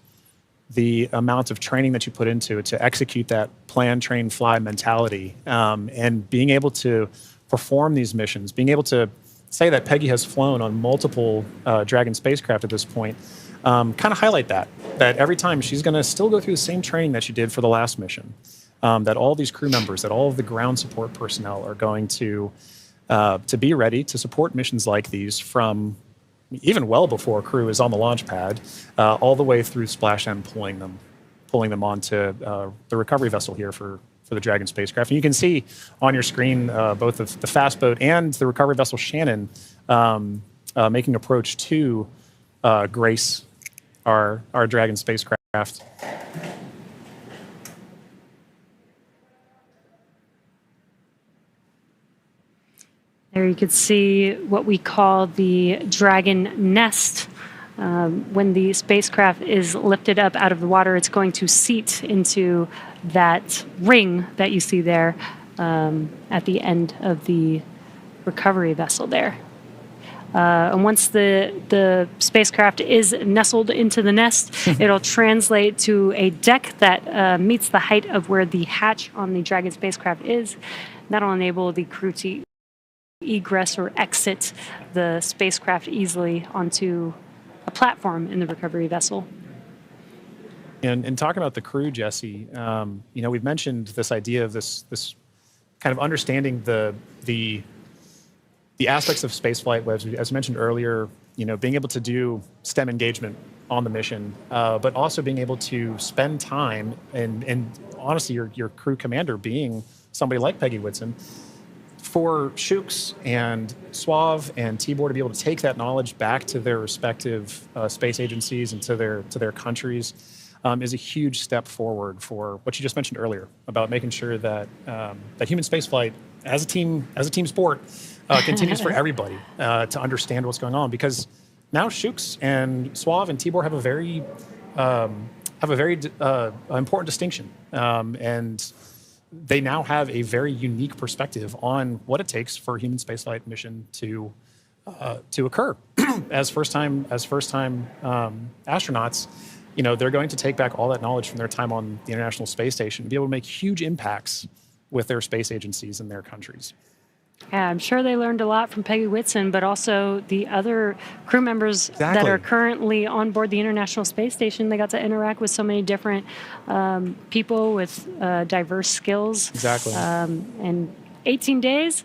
the amount of training that you put into it to execute that plan, train, fly mentality. And being able to perform these missions, being able to say that Peggy has flown on multiple Dragon spacecraft at this point, kind of highlight that every time she's going to still go through the same training that she did for the last mission. That all these crew members, that all of the ground support personnel are going to be ready to support missions like these from even well before crew is on the launch pad, all the way through Splashdown, pulling them onto the recovery vessel here for the Dragon spacecraft. And you can see on your screen both the fast boat and the recovery vessel Shannon making approach to grace our Dragon spacecraft. There you could see what we call the Dragon nest. When the spacecraft is lifted up out of the water, it's going to seat into that ring that you see there at the end of the recovery vessel there. And once the spacecraft is nestled into the nest, it'll translate to a deck that meets the height of where the hatch on the Dragon spacecraft is. That'll enable the crew to egress or exit the spacecraft easily onto a platform in the recovery vessel. And talking about the crew, Jesse, we've mentioned this idea of this kind of understanding the aspects of spaceflight, as mentioned earlier, being able to do STEM engagement on the mission, but also being able to spend time and honestly, your crew commander being somebody like Peggy Whitson. For Shooks and Suave and Tibor to be able to take that knowledge back to their respective space agencies and to their countries is a huge step forward for what you just mentioned earlier about making sure that that human spaceflight as a team sport continues for everybody to understand what's going on, because now Shooks and Suave and Tibor have a very important distinction, and they now have a very unique perspective on what it takes for a human spaceflight mission to occur. as first time astronauts, they're going to take back all that knowledge from their time on the International Space Station and be able to make huge impacts with their space agencies in their countries. Yeah, I'm sure they learned a lot from Peggy Whitson, but also the other crew members that are currently on board the International Space Station. They got to interact with so many different people with diverse skills. Exactly. And 18 days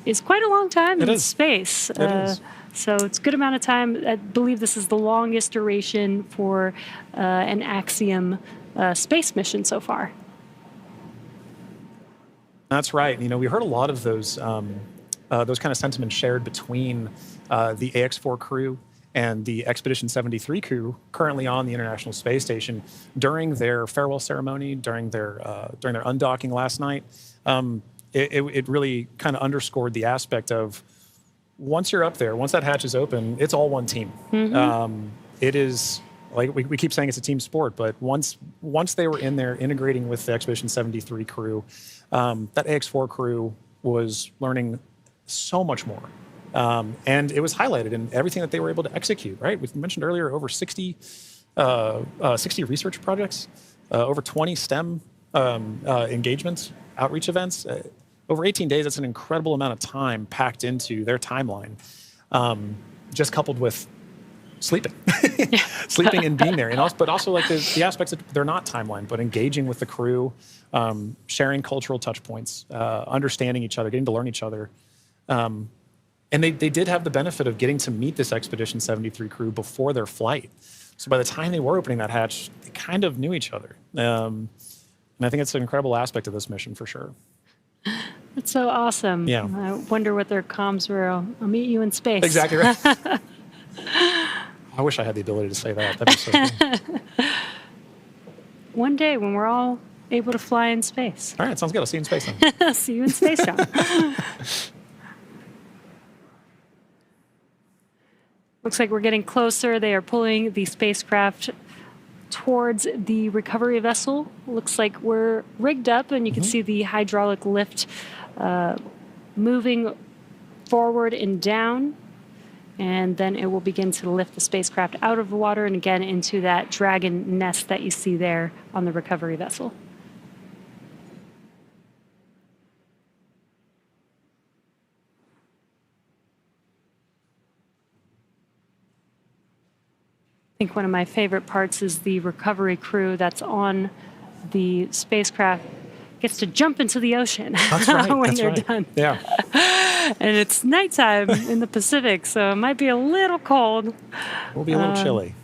is quite a long time in space. It is. So it's a good amount of time. I believe this is the longest duration for an Axiom space mission so far. That's right. We heard a lot of those kind of sentiments shared between the Ax-4 crew and the Expedition 73 crew currently on the International Space Station during their farewell ceremony, during their undocking last night. It really kind of underscored the aspect of once you're up there, once that hatch is open, it's all one team. Mm-hmm. It is. Like we keep saying, it's a team sport, but once they were in there integrating with the Expedition 73 crew, that Ax-4 crew was learning so much more. And it was highlighted in everything that they were able to execute, right? We mentioned earlier over 60 research projects, over 20 STEM engagements, outreach events. Over 18 days, that's an incredible amount of time packed into their timeline, just coupled with sleeping, sleeping and being there, and also, but also like the aspects that they're not timeline, but engaging with the crew, sharing cultural touch points, understanding each other, getting to learn each other. And they did have the benefit of getting to meet this Expedition 73 crew before their flight. So by the time they were opening that hatch, they kind of knew each other. And I think it's an incredible aspect of this mission for sure. That's so awesome. Yeah. I wonder what their comms were. I'll meet you in space. Exactly right. I wish I had the ability to say that. That'd be so cool. One day when we're all able to fly in space. All right, sounds good. I'll see you in space then. See you in Spacecraft. Looks like we're getting closer. They are pulling the spacecraft towards the recovery vessel. Looks like we're rigged up, and you can see the hydraulic lift moving forward and down. And then it will begin to lift the spacecraft out of the water and again into that Dragon nest that you see there on the recovery vessel. I think one of my favorite parts is the recovery crew that's on the spacecraft gets to jump into the ocean That's right. when That's they're right. done. Yeah. And it's nighttime in the Pacific, so it might be a little cold, We'll be a little chilly.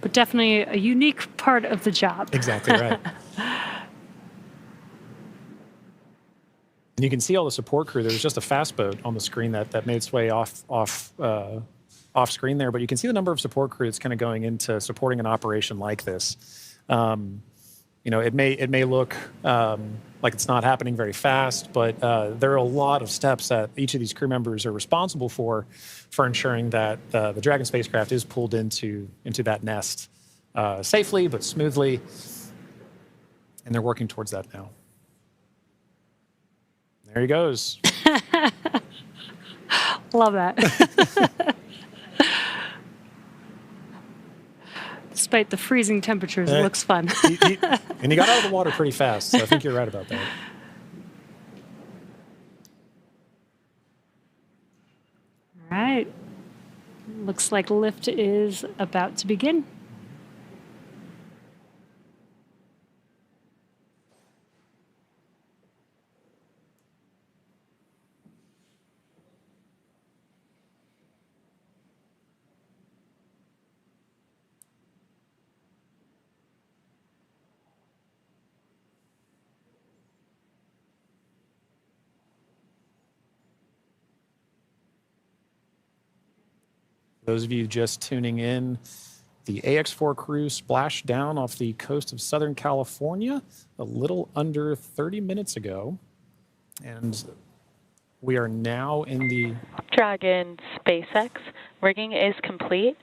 but definitely a unique part of the job. Exactly right. And you can see all the support crew. There was just a fast boat on the screen that made its way off screen there, but you can see the number of support crew that's kind of going into supporting an operation like this. It may look like it's not happening very fast, but there are a lot of steps that each of these crew members are responsible for ensuring that the Dragon spacecraft is pulled into that nest safely but smoothly, and they're working towards that now. There he goes. Love that. Despite the freezing temperatures, it looks fun. And he got out of the water pretty fast, so I think you're right about that. All right. Looks like lift is about to begin. Those of you just tuning in, the Ax-4 crew splashed down off the coast of Southern California a little under 30 minutes ago. And we are now in the Dragon SpaceX, rigging is complete.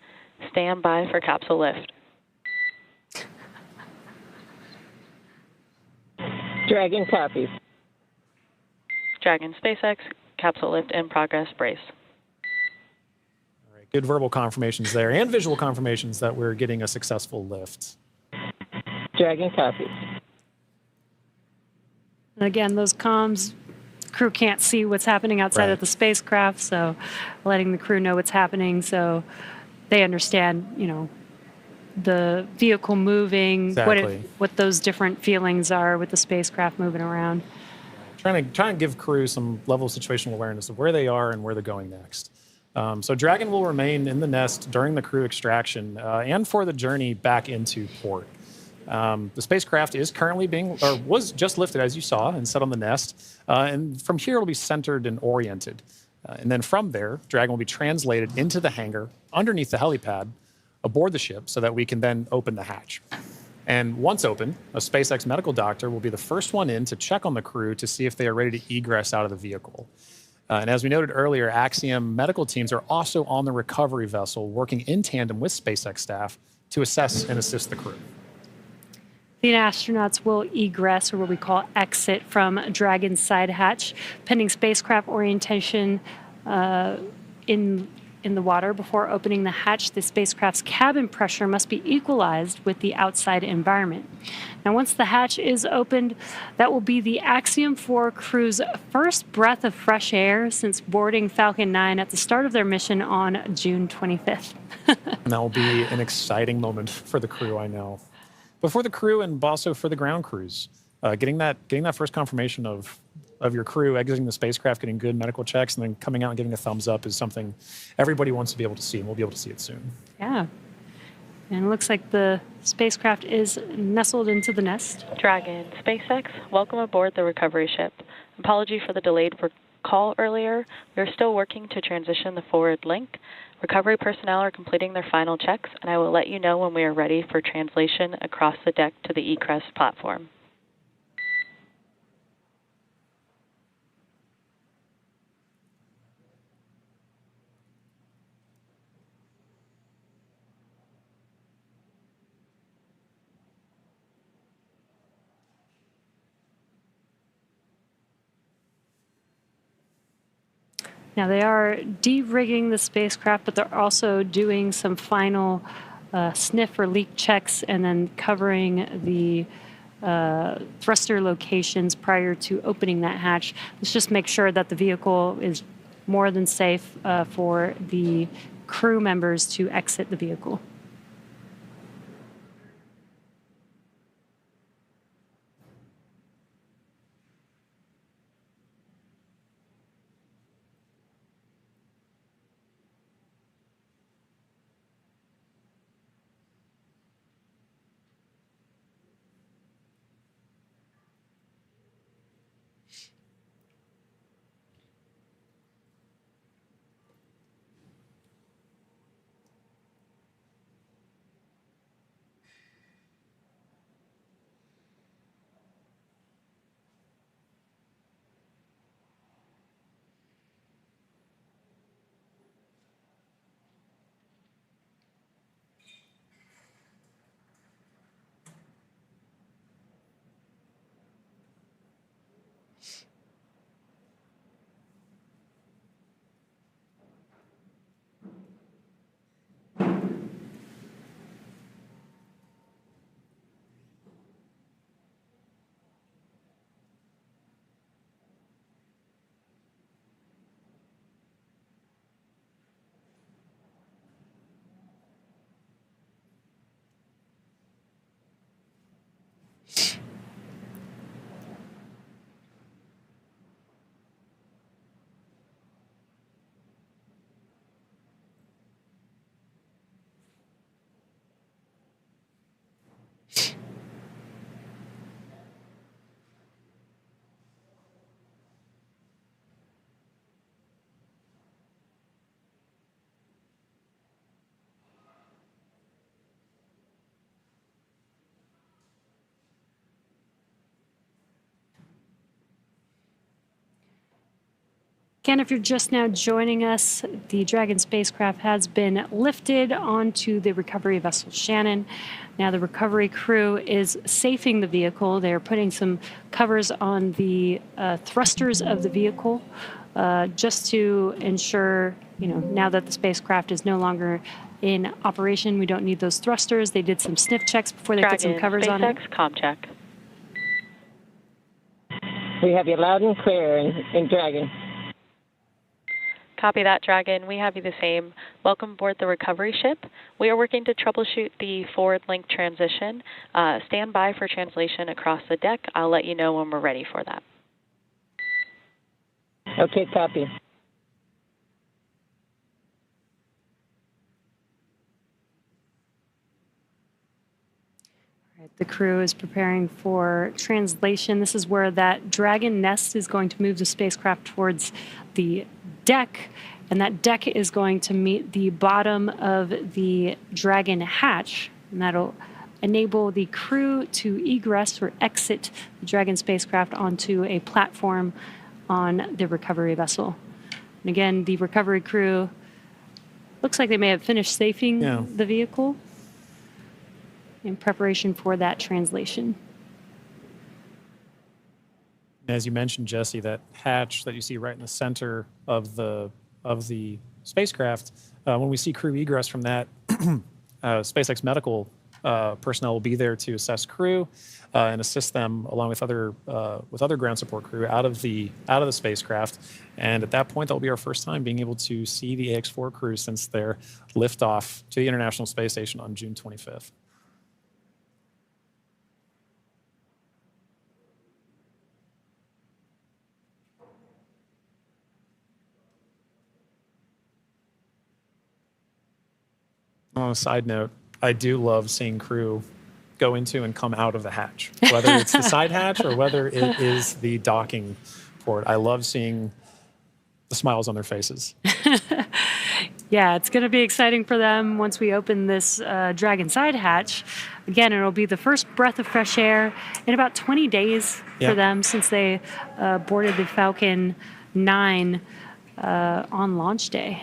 Stand by for capsule lift. Dragon copies. Dragon SpaceX, capsule lift in progress, brace. good verbal confirmations there and visual confirmations that we're getting a successful lift. Dragon copies. And again, those comms, crew can't see what's happening outside of the spacecraft, so letting the crew know what's happening so they understand, you know, the vehicle moving, what those different feelings are with the spacecraft moving around. Trying to give crew some level of situational awareness of where they are and where they're going next. So Dragon will remain in the nest during the crew extraction and for the journey back into port. The spacecraft is currently was just lifted, as you saw, and set on the nest. And from here, it'll be centered and oriented. And then from there, Dragon will be translated into the hangar underneath the helipad aboard the ship so that we can then open the hatch. And once open, a SpaceX medical doctor will be the first one in to check on the crew to see if they are ready to egress out of the vehicle. And as we noted earlier, Axiom medical teams are also on the recovery vessel working in tandem with SpaceX staff to assess and assist the crew. The astronauts will egress, or what we call exit, from Dragon's side hatch, pending spacecraft orientation in in the water. Before opening the hatch, the spacecraft's cabin pressure must be equalized with the outside environment. Now, once the hatch is opened, that will be the Axiom-4 crew's first breath of fresh air since boarding Falcon 9 at the start of their mission on June 25th. And that will be an exciting moment for the crew, I know. But for the crew and also for the ground crews, getting that first confirmation of your crew exiting the spacecraft, getting good medical checks, and then coming out and giving a thumbs up is something everybody wants to be able to see, and we'll be able to see it soon. Yeah. And it looks like the spacecraft is nestled into the nest. Dragon, SpaceX, welcome aboard the recovery ship. Apology for the delayed call earlier. We are still working to transition the forward link. Recovery personnel are completing their final checks, and I will let you know when we are ready for translation across the deck to the eCrest platform. Now, they are de-rigging the spacecraft, but they're also doing some final sniff or leak checks and then covering the thruster locations prior to opening that hatch. Let's just make sure that the vehicle is more than safe for the crew members to exit the vehicle. Again, if you're just now joining us, the Dragon spacecraft has been lifted onto the recovery vessel Shannon. Now the recovery crew is safing the vehicle. They're putting some covers on the thrusters of the vehicle just to ensure, now that the spacecraft is no longer in operation, we don't need those thrusters. They did some sniff checks before they put some covers on it. SpaceX, comm check. We have you loud and clear in Dragon. Copy that, Dragon. We have you the same. Welcome aboard the recovery ship. We are working to troubleshoot the forward link transition. Stand by for translation across the deck. I'll let you know when we're ready for that. Okay, copy. The crew is preparing for translation. This is where that Dragon nest is going to move the spacecraft towards the deck, and that deck is going to meet the bottom of the Dragon hatch, and that'll enable the crew to egress or exit the Dragon spacecraft onto a platform on the recovery vessel. And again, the recovery crew looks like they may have finished safing the vehicle in preparation for that translation. As you mentioned, Jesse, that hatch that you see right in the center of the spacecraft, when we see crew egress from that, SpaceX medical personnel will be there to assess crew and assist them along with other ground support crew out of the spacecraft. And at that point, that will be our first time being able to see the Ax-4 crew since their liftoff to the International Space Station on June 25th. On a side note, I do love seeing crew go into and come out of the hatch, whether it's the side hatch or whether it is the docking port. I love seeing the smiles on their faces. Yeah, it's going to be exciting for them once we open this Dragon side hatch. Again, it'll be the first breath of fresh air in about 20 days for them since they boarded the Falcon 9 on launch day.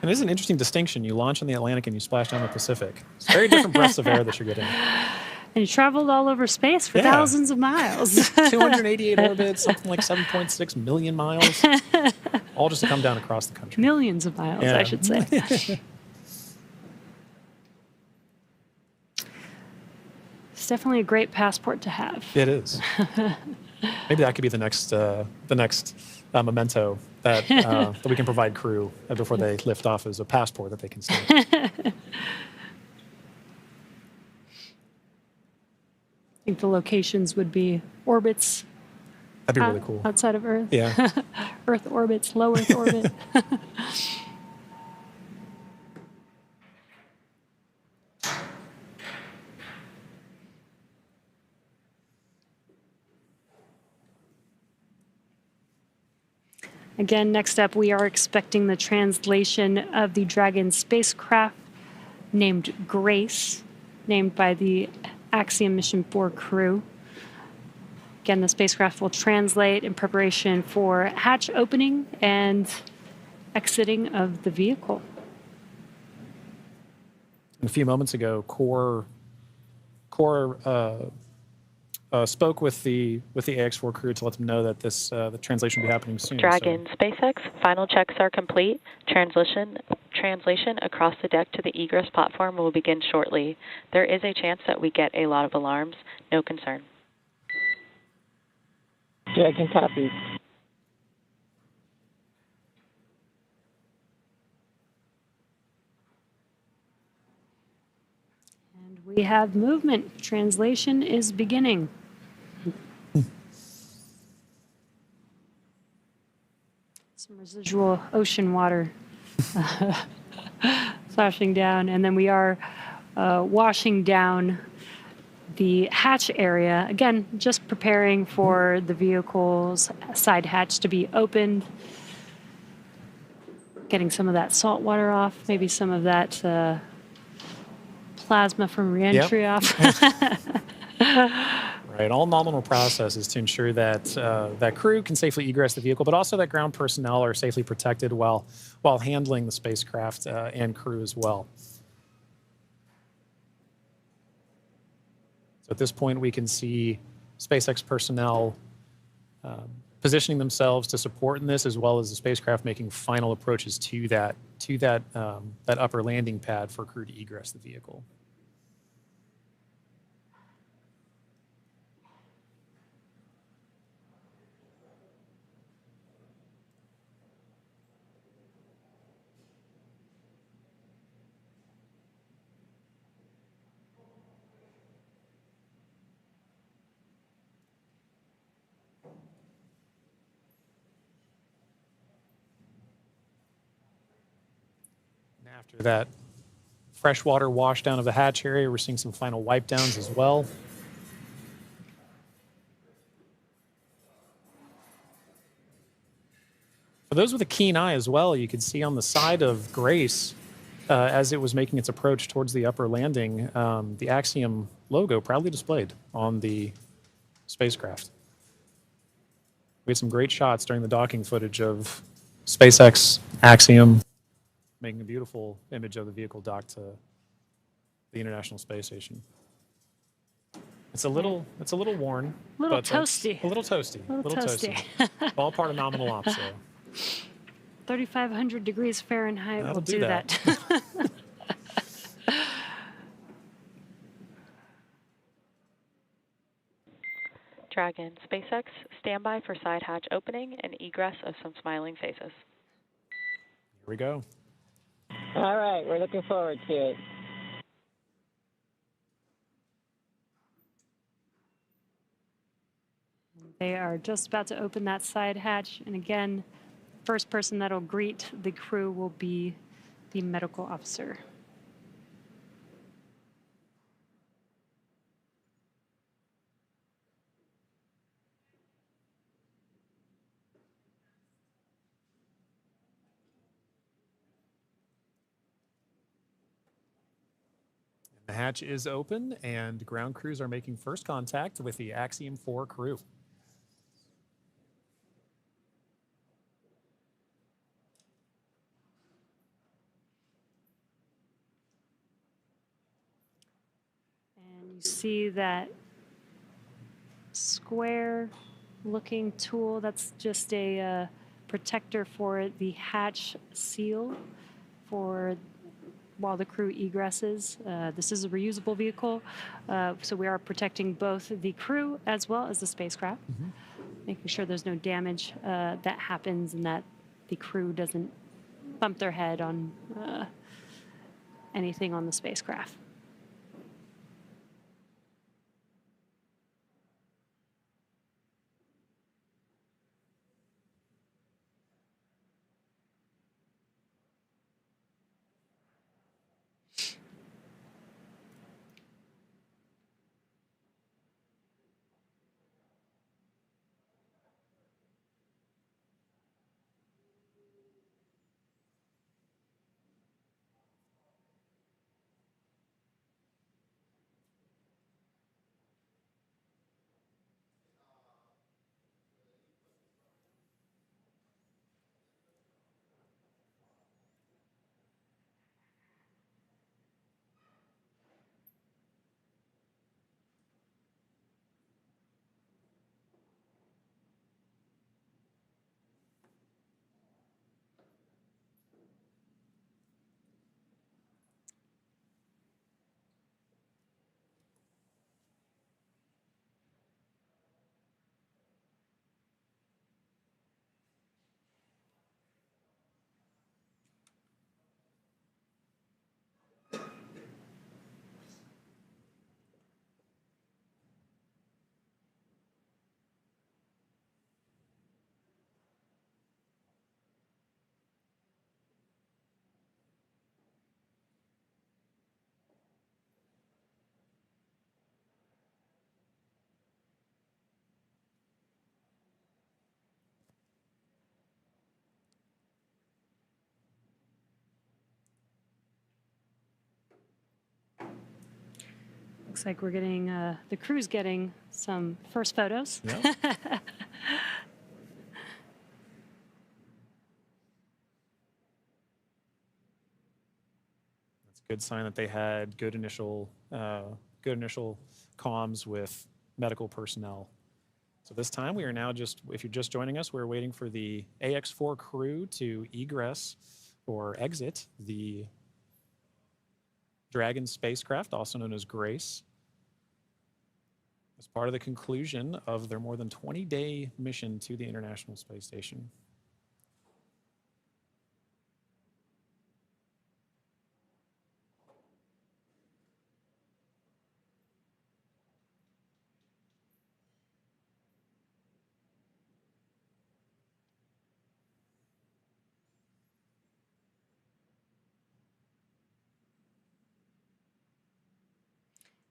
And it is an interesting distinction. You launch in the Atlantic and you splash down the Pacific. It's very different breaths of air that you're getting. And you traveled all over space for thousands of miles. 288 orbits, something like 7.6 million miles, all just to come down across the country. Millions of miles, I should say. It's definitely a great passport to have. It is. Maybe that could be the next memento that we can provide crew before they lift off as a passport that they can stamp. I think the locations would be orbits. That'd be really cool. Outside of Earth. Yeah. Earth orbits, low Earth orbit. Again, next up, we are expecting the translation of the Dragon spacecraft named Grace, named by the Axiom Mission 4 crew. Again, the spacecraft will translate in preparation for hatch opening and exiting of the vehicle. A few moments ago, Core spoke with the Ax-4 crew to let them know that the translation will be happening soon. Dragon SpaceX, final checks are complete. Translation across the deck to the egress platform will begin shortly. There is a chance that we get a lot of alarms. No concern. Dragon copies. And we have movement. Translation is beginning. Some residual ocean water flashing down, and then we are washing down the hatch area. Again, just preparing for the vehicle's side hatch to be opened. Getting some of that salt water off, maybe some of that plasma from reentry off. Right, all nominal processes to ensure that that crew can safely egress the vehicle, but also that ground personnel are safely protected while handling the spacecraft and crew as well. So at this point, we can see SpaceX personnel positioning themselves to support in this, as well as the spacecraft making final approaches to that upper landing pad for crew to egress the vehicle. After that freshwater wash down of the hatch area, we're seeing some final wipe downs as well. For those with a keen eye as well, you can see on the side of Grace, as it was making its approach towards the upper landing, the Axiom logo proudly displayed on the spacecraft. We had some great shots during the docking footage of SpaceX, Axiom, making a beautiful image of the vehicle docked to the International Space Station. It's a little worn. A little toasty. A little toasty. A little toasty. All part of nominal ops, though. 3,500 degrees Fahrenheit That'll will do do that. that. Dragon, SpaceX, standby for side hatch opening and egress of some smiling faces. Here we go. All right, we're looking forward to it. They are just about to open that side hatch. And again, first person that'll greet the crew will be the medical officer. The hatch is open, and ground crews are making first contact with the Axiom-4 crew. And you see that square looking tool, that's just a protector for the hatch seal for while the crew egresses. This is a reusable vehicle, so we are protecting both the crew as well as the spacecraft, making sure there's no damage that happens and that the crew doesn't bump their head on anything on the spacecraft. Looks like we're getting, the crew's getting some first photos. Yep. That's a good sign that they had good initial comms with medical personnel. So this time we are now just, if you're just joining us, we're waiting for the Ax-4 crew to egress or exit the Dragon spacecraft, also known as Grace, as part of the conclusion of their more than 20-day mission to the International Space Station.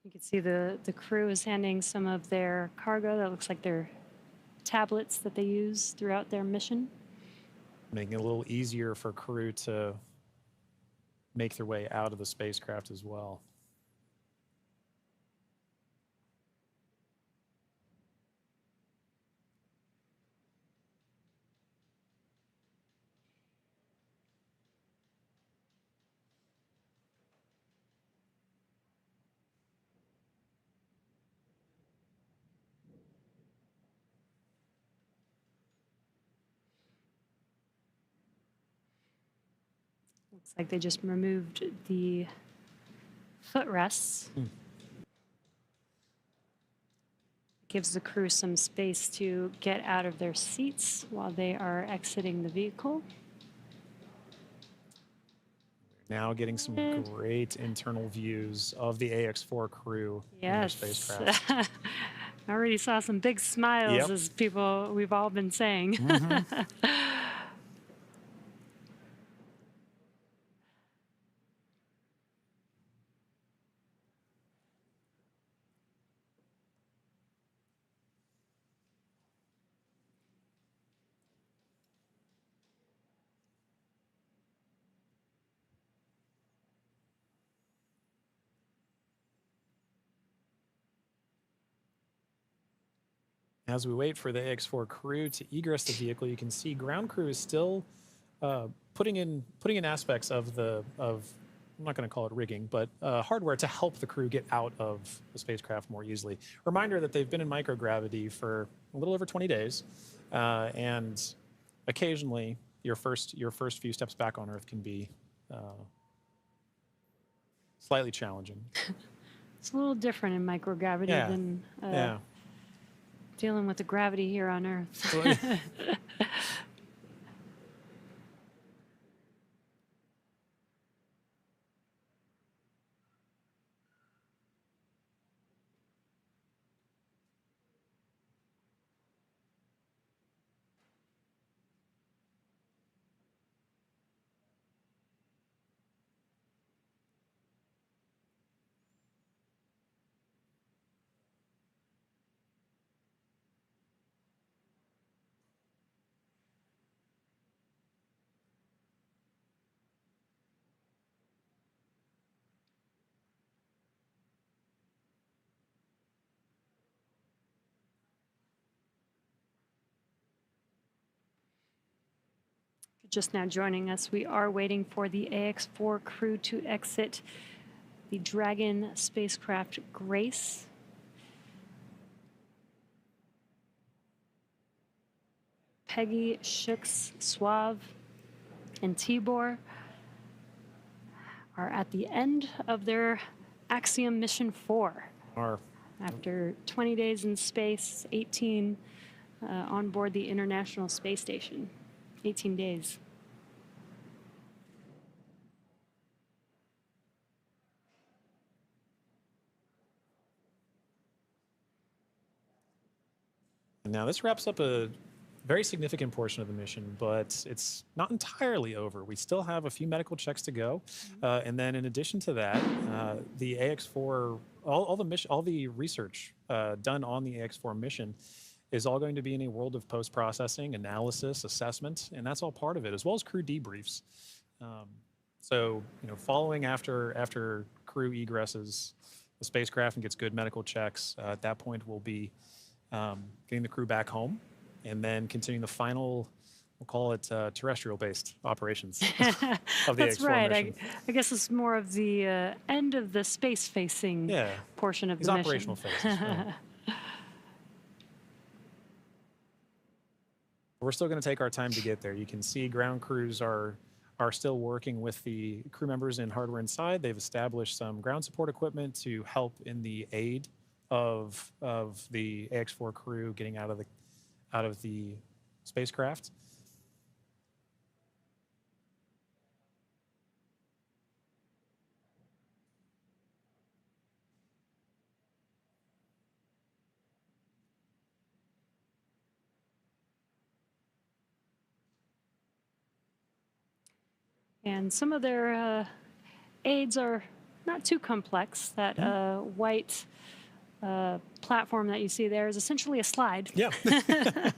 You can see the crew is handing some of their cargo. That looks like their tablets that they use throughout their mission. Making it a little easier for crew to make their way out of the spacecraft as well. Looks like they just removed the footrests. Gives the crew some space to get out of their seats while they are exiting the vehicle. Now getting some great internal views of the Ax-4 crew in their Yes. spacecraft. I already saw some big smiles, Yep. as people we've all been saying. As we wait for the Ax-4 crew to egress the vehicle, you can see ground crew is still putting in aspects of I'm not going to call it rigging, but hardware to help the crew get out of the spacecraft more easily. Reminder that they've been in microgravity for a little over 20 days, and occasionally your first few steps back on Earth can be slightly challenging. It's a little different in microgravity Yeah. than dealing with the gravity here on Earth. Just now joining us, we are waiting for the Ax-4 crew to exit the Dragon spacecraft Grace. Peggy, Shooks, Suave, and Tibor are at the end of their Axiom Mission 4. After 20 days in space, 18 on board the International Space Station. 18 days. And now this wraps up a very significant portion of the mission, but it's not entirely over. We still have a few medical checks to go, and then in addition to that, the Ax-4, all the research done on the Ax-4 mission is all going to be in a world of post-processing, analysis, assessment, and that's all part of it, as well as crew debriefs. So, following after crew egresses the spacecraft and gets good medical checks, at that point we'll be getting the crew back home, and then continuing the final, we'll call it terrestrial-based operations of the That's Ax-4 right. mission. I guess it's more of the end of the space-facing portion of These the mission. operational phases. Right. We're still going to take our time to get there. You can see ground crews are still working with the crew members and hardware inside. They've established some ground support equipment to help in the aid of the Ax-4 crew getting out of the spacecraft. And some of their aids are not too complex. That white platform that you see there is essentially a slide. Yeah. But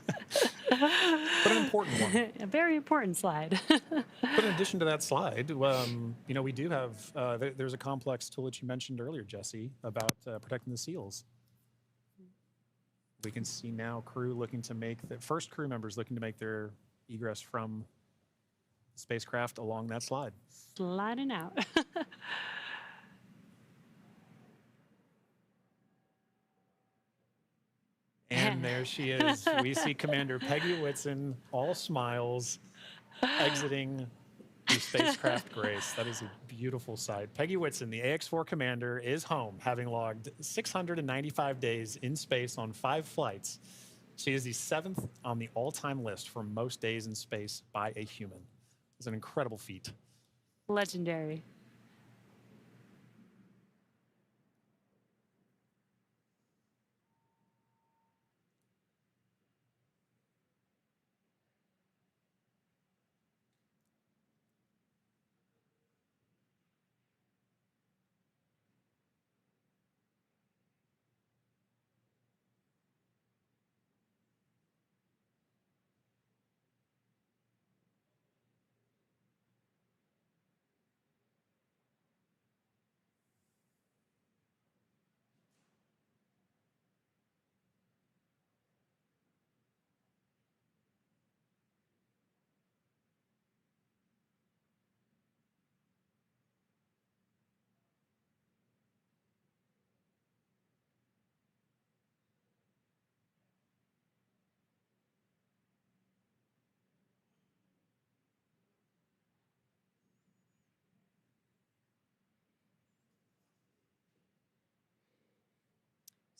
an important one. A very important slide. But in addition to that slide, we do have, there's a complex tool that you mentioned earlier, Jesse, about protecting the seals. We can see now crew looking to make, the first crew members looking to make their egress from the spacecraft along that slide. Sliding out. And there she is. We see Commander Peggy Whitson, all smiles, exiting The spacecraft Grace. That is a beautiful sight. Peggy Whitson, the Ax-4 commander, is home, having logged 695 days in space on 5 flights. She is the 7th on the all-time list for most days in space by a human. It's an incredible feat. Legendary.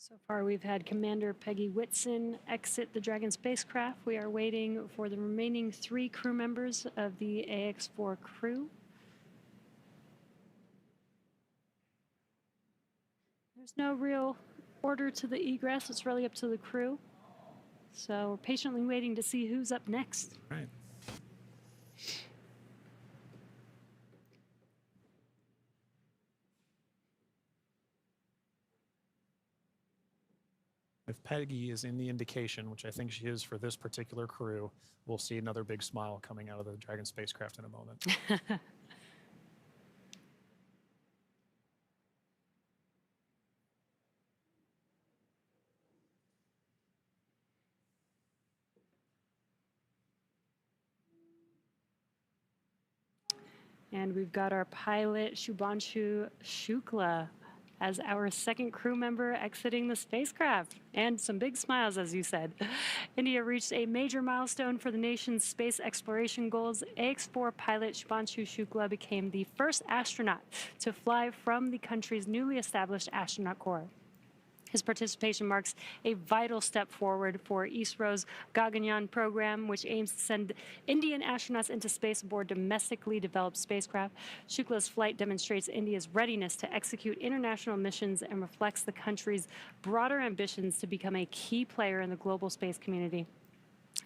So far, we've had Commander Peggy Whitson exit the Dragon spacecraft. We are waiting for the remaining 3 crew members of the Ax-4 crew. There's no real order to the egress. It's really up to the crew. So we're patiently waiting to see who's up next. Right. If Peggy is in the indication, which I think she is for this particular crew, we'll see another big smile coming out of the Dragon spacecraft in a moment. And we've got our pilot, Shubhanshu Shukla, as our 2nd crew member exiting the spacecraft. And some big smiles, as you said. India reached a major milestone for the nation's space exploration goals. Ax-4 pilot Shubhanshu Shukla became the first astronaut to fly from the country's newly established astronaut corps. His participation marks a vital step forward for ISRO's Gaganyaan program, which aims to send Indian astronauts into space aboard domestically developed spacecraft. Shukla's flight demonstrates India's readiness to execute international missions and reflects the country's broader ambitions to become a key player in the global space community.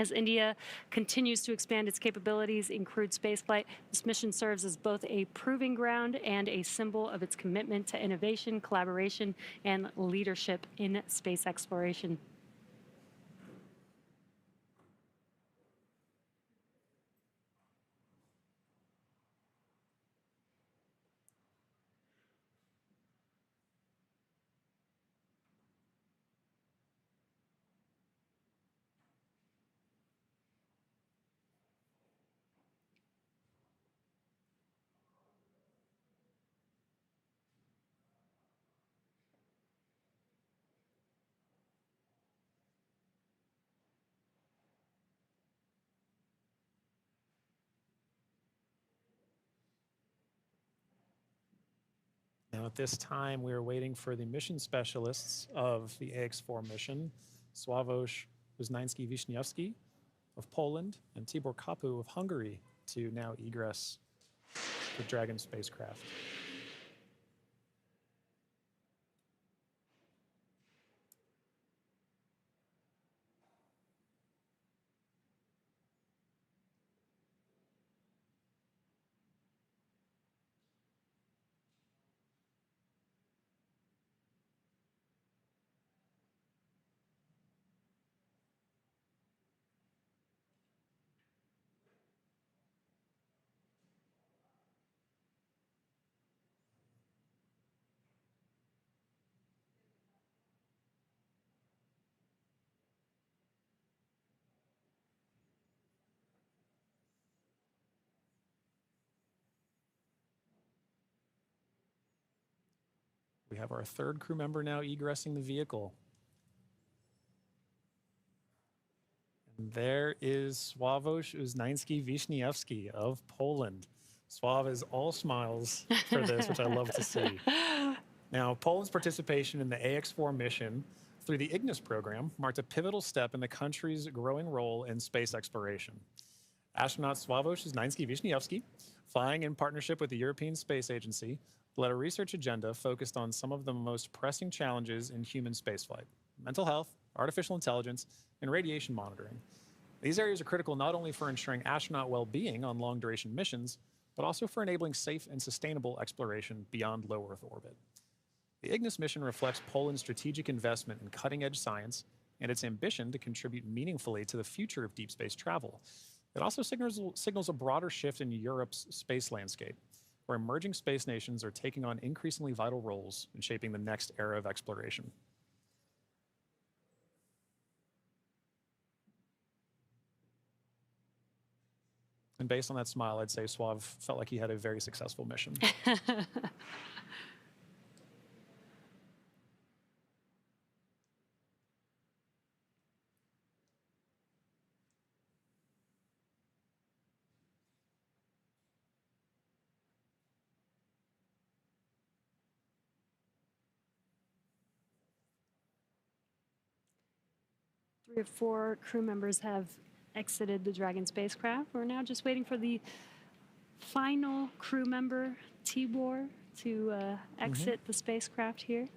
As India continues to expand its capabilities in crewed spaceflight, this mission serves as both a proving ground and a symbol of its commitment to innovation, collaboration, and leadership in space exploration. Now, at this time, we are waiting for the mission specialists of the Ax-4 mission, Sławomir Uznański-Wiśniewski of Poland and Tibor Kapu of Hungary, to now egress the Dragon spacecraft. We have our 3rd crew member now egressing the vehicle. And there is Sławomir Uznański-Wiśniewski of Poland. Suave is all smiles for this, which I love to see. Now, Poland's participation in the Ax-4 mission through the Ignis program marked a pivotal step in the country's growing role in space exploration. Astronaut Sławomir Znański-Wiśniewski, flying in partnership with the European Space Agency, led a research agenda focused on some of the most pressing challenges in human spaceflight: mental health, artificial intelligence, and radiation monitoring. These areas are critical not only for ensuring astronaut well-being on long-duration missions, but also for enabling safe and sustainable exploration beyond low Earth orbit. The Ignis mission reflects Poland's strategic investment in cutting-edge science and its ambition to contribute meaningfully to the future of deep space travel. It also signals a broader shift in Europe's space landscape, where emerging space nations are taking on increasingly vital roles in shaping the next era of exploration. And based on that smile, I'd say Suave felt like he had a very successful mission. 3 of 4 crew members have exited the Dragon spacecraft. We're now just waiting for the final crew member, Tibor, to exit the spacecraft here.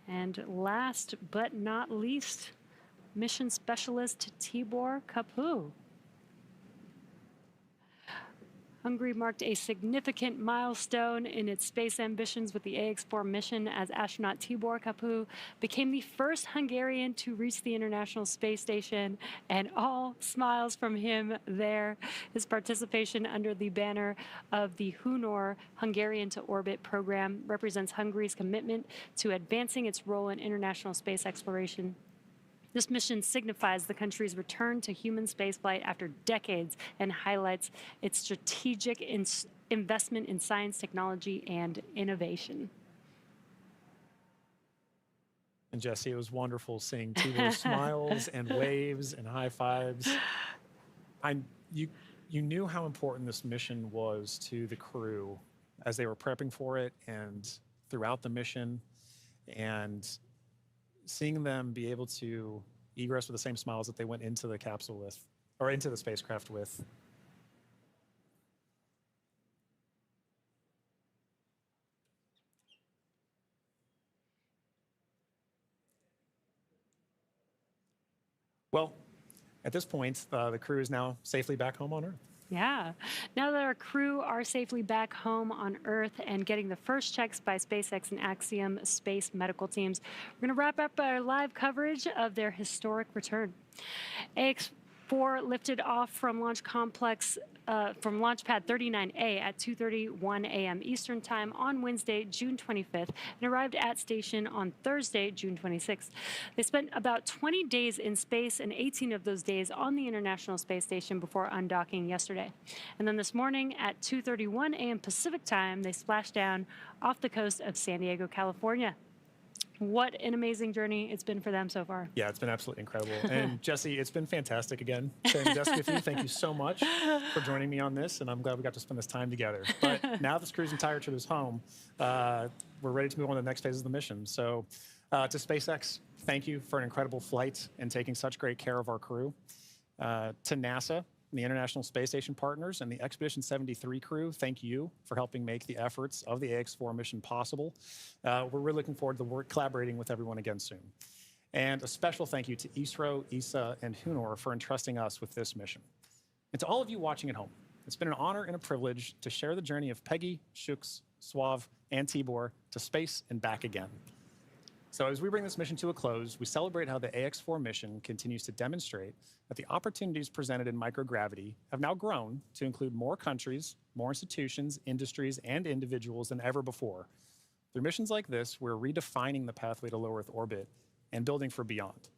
And last but not least, mission specialist Tibor Kapu. Hungary marked a significant milestone in its space ambitions with the Ax-4 mission as astronaut Tibor Kapu became the first Hungarian to reach the International Space Station, and all smiles from him there. His participation under the banner of the Hunor Hungarian to Orbit program represents Hungary's commitment to advancing its role in international space exploration. This mission signifies the country's return to human spaceflight after decades and highlights its strategic investment in science, technology, and innovation. And Jesse, it was wonderful seeing Tibor's smiles and waves and high fives. You knew how important this mission was to the crew as they were prepping for it and throughout the mission, and seeing them be able to egress with the same smiles that they went into the capsule with, or into the spacecraft with. Well, at this point, the crew is now safely back home on Earth. Yeah. Now that our crew are safely back home on Earth and getting the first checks by SpaceX and Axiom space medical teams, we're going to wrap up our live coverage of their historic return. Ax-4 lifted off from Launch Complex, from Launch Pad 39A at 2:31 a.m. Eastern Time on Wednesday, June 25th, and arrived at station on Thursday, June 26th. They spent about 20 days in space and 18 of those days on the International Space Station before undocking yesterday. And then this morning at 2:31 a.m. Pacific Time, they splashed down off the coast of San Diego, California. What an amazing journey it's been for them so far. Yeah, it's been absolutely incredible. And Jesse, it's been fantastic again sharing the desk with you. Thank you so much for joining me on this, and I'm glad we got to spend this time together. But now this crew's entire trip is home, we're ready to move on to the next phase of the mission. So to SpaceX, thank you for an incredible flight and taking such great care of our crew. To NASA, the International Space Station partners, and the Expedition 73 crew, thank you for helping make the efforts of the Ax-4 mission possible. We're really looking forward to collaborating with everyone again soon. And a special thank you to ISRO, ESA, and Hunor for entrusting us with this mission. And to all of you watching at home, it's been an honor and a privilege to share the journey of Peggy, Shooks, Suave, and Tibor to space and back again. So as we bring this mission to a close, we celebrate how the Ax-4 mission continues to demonstrate that the opportunities presented in microgravity have now grown to include more countries, more institutions, industries, and individuals than ever before. Through missions like this, we're redefining the pathway to low Earth orbit and building for beyond.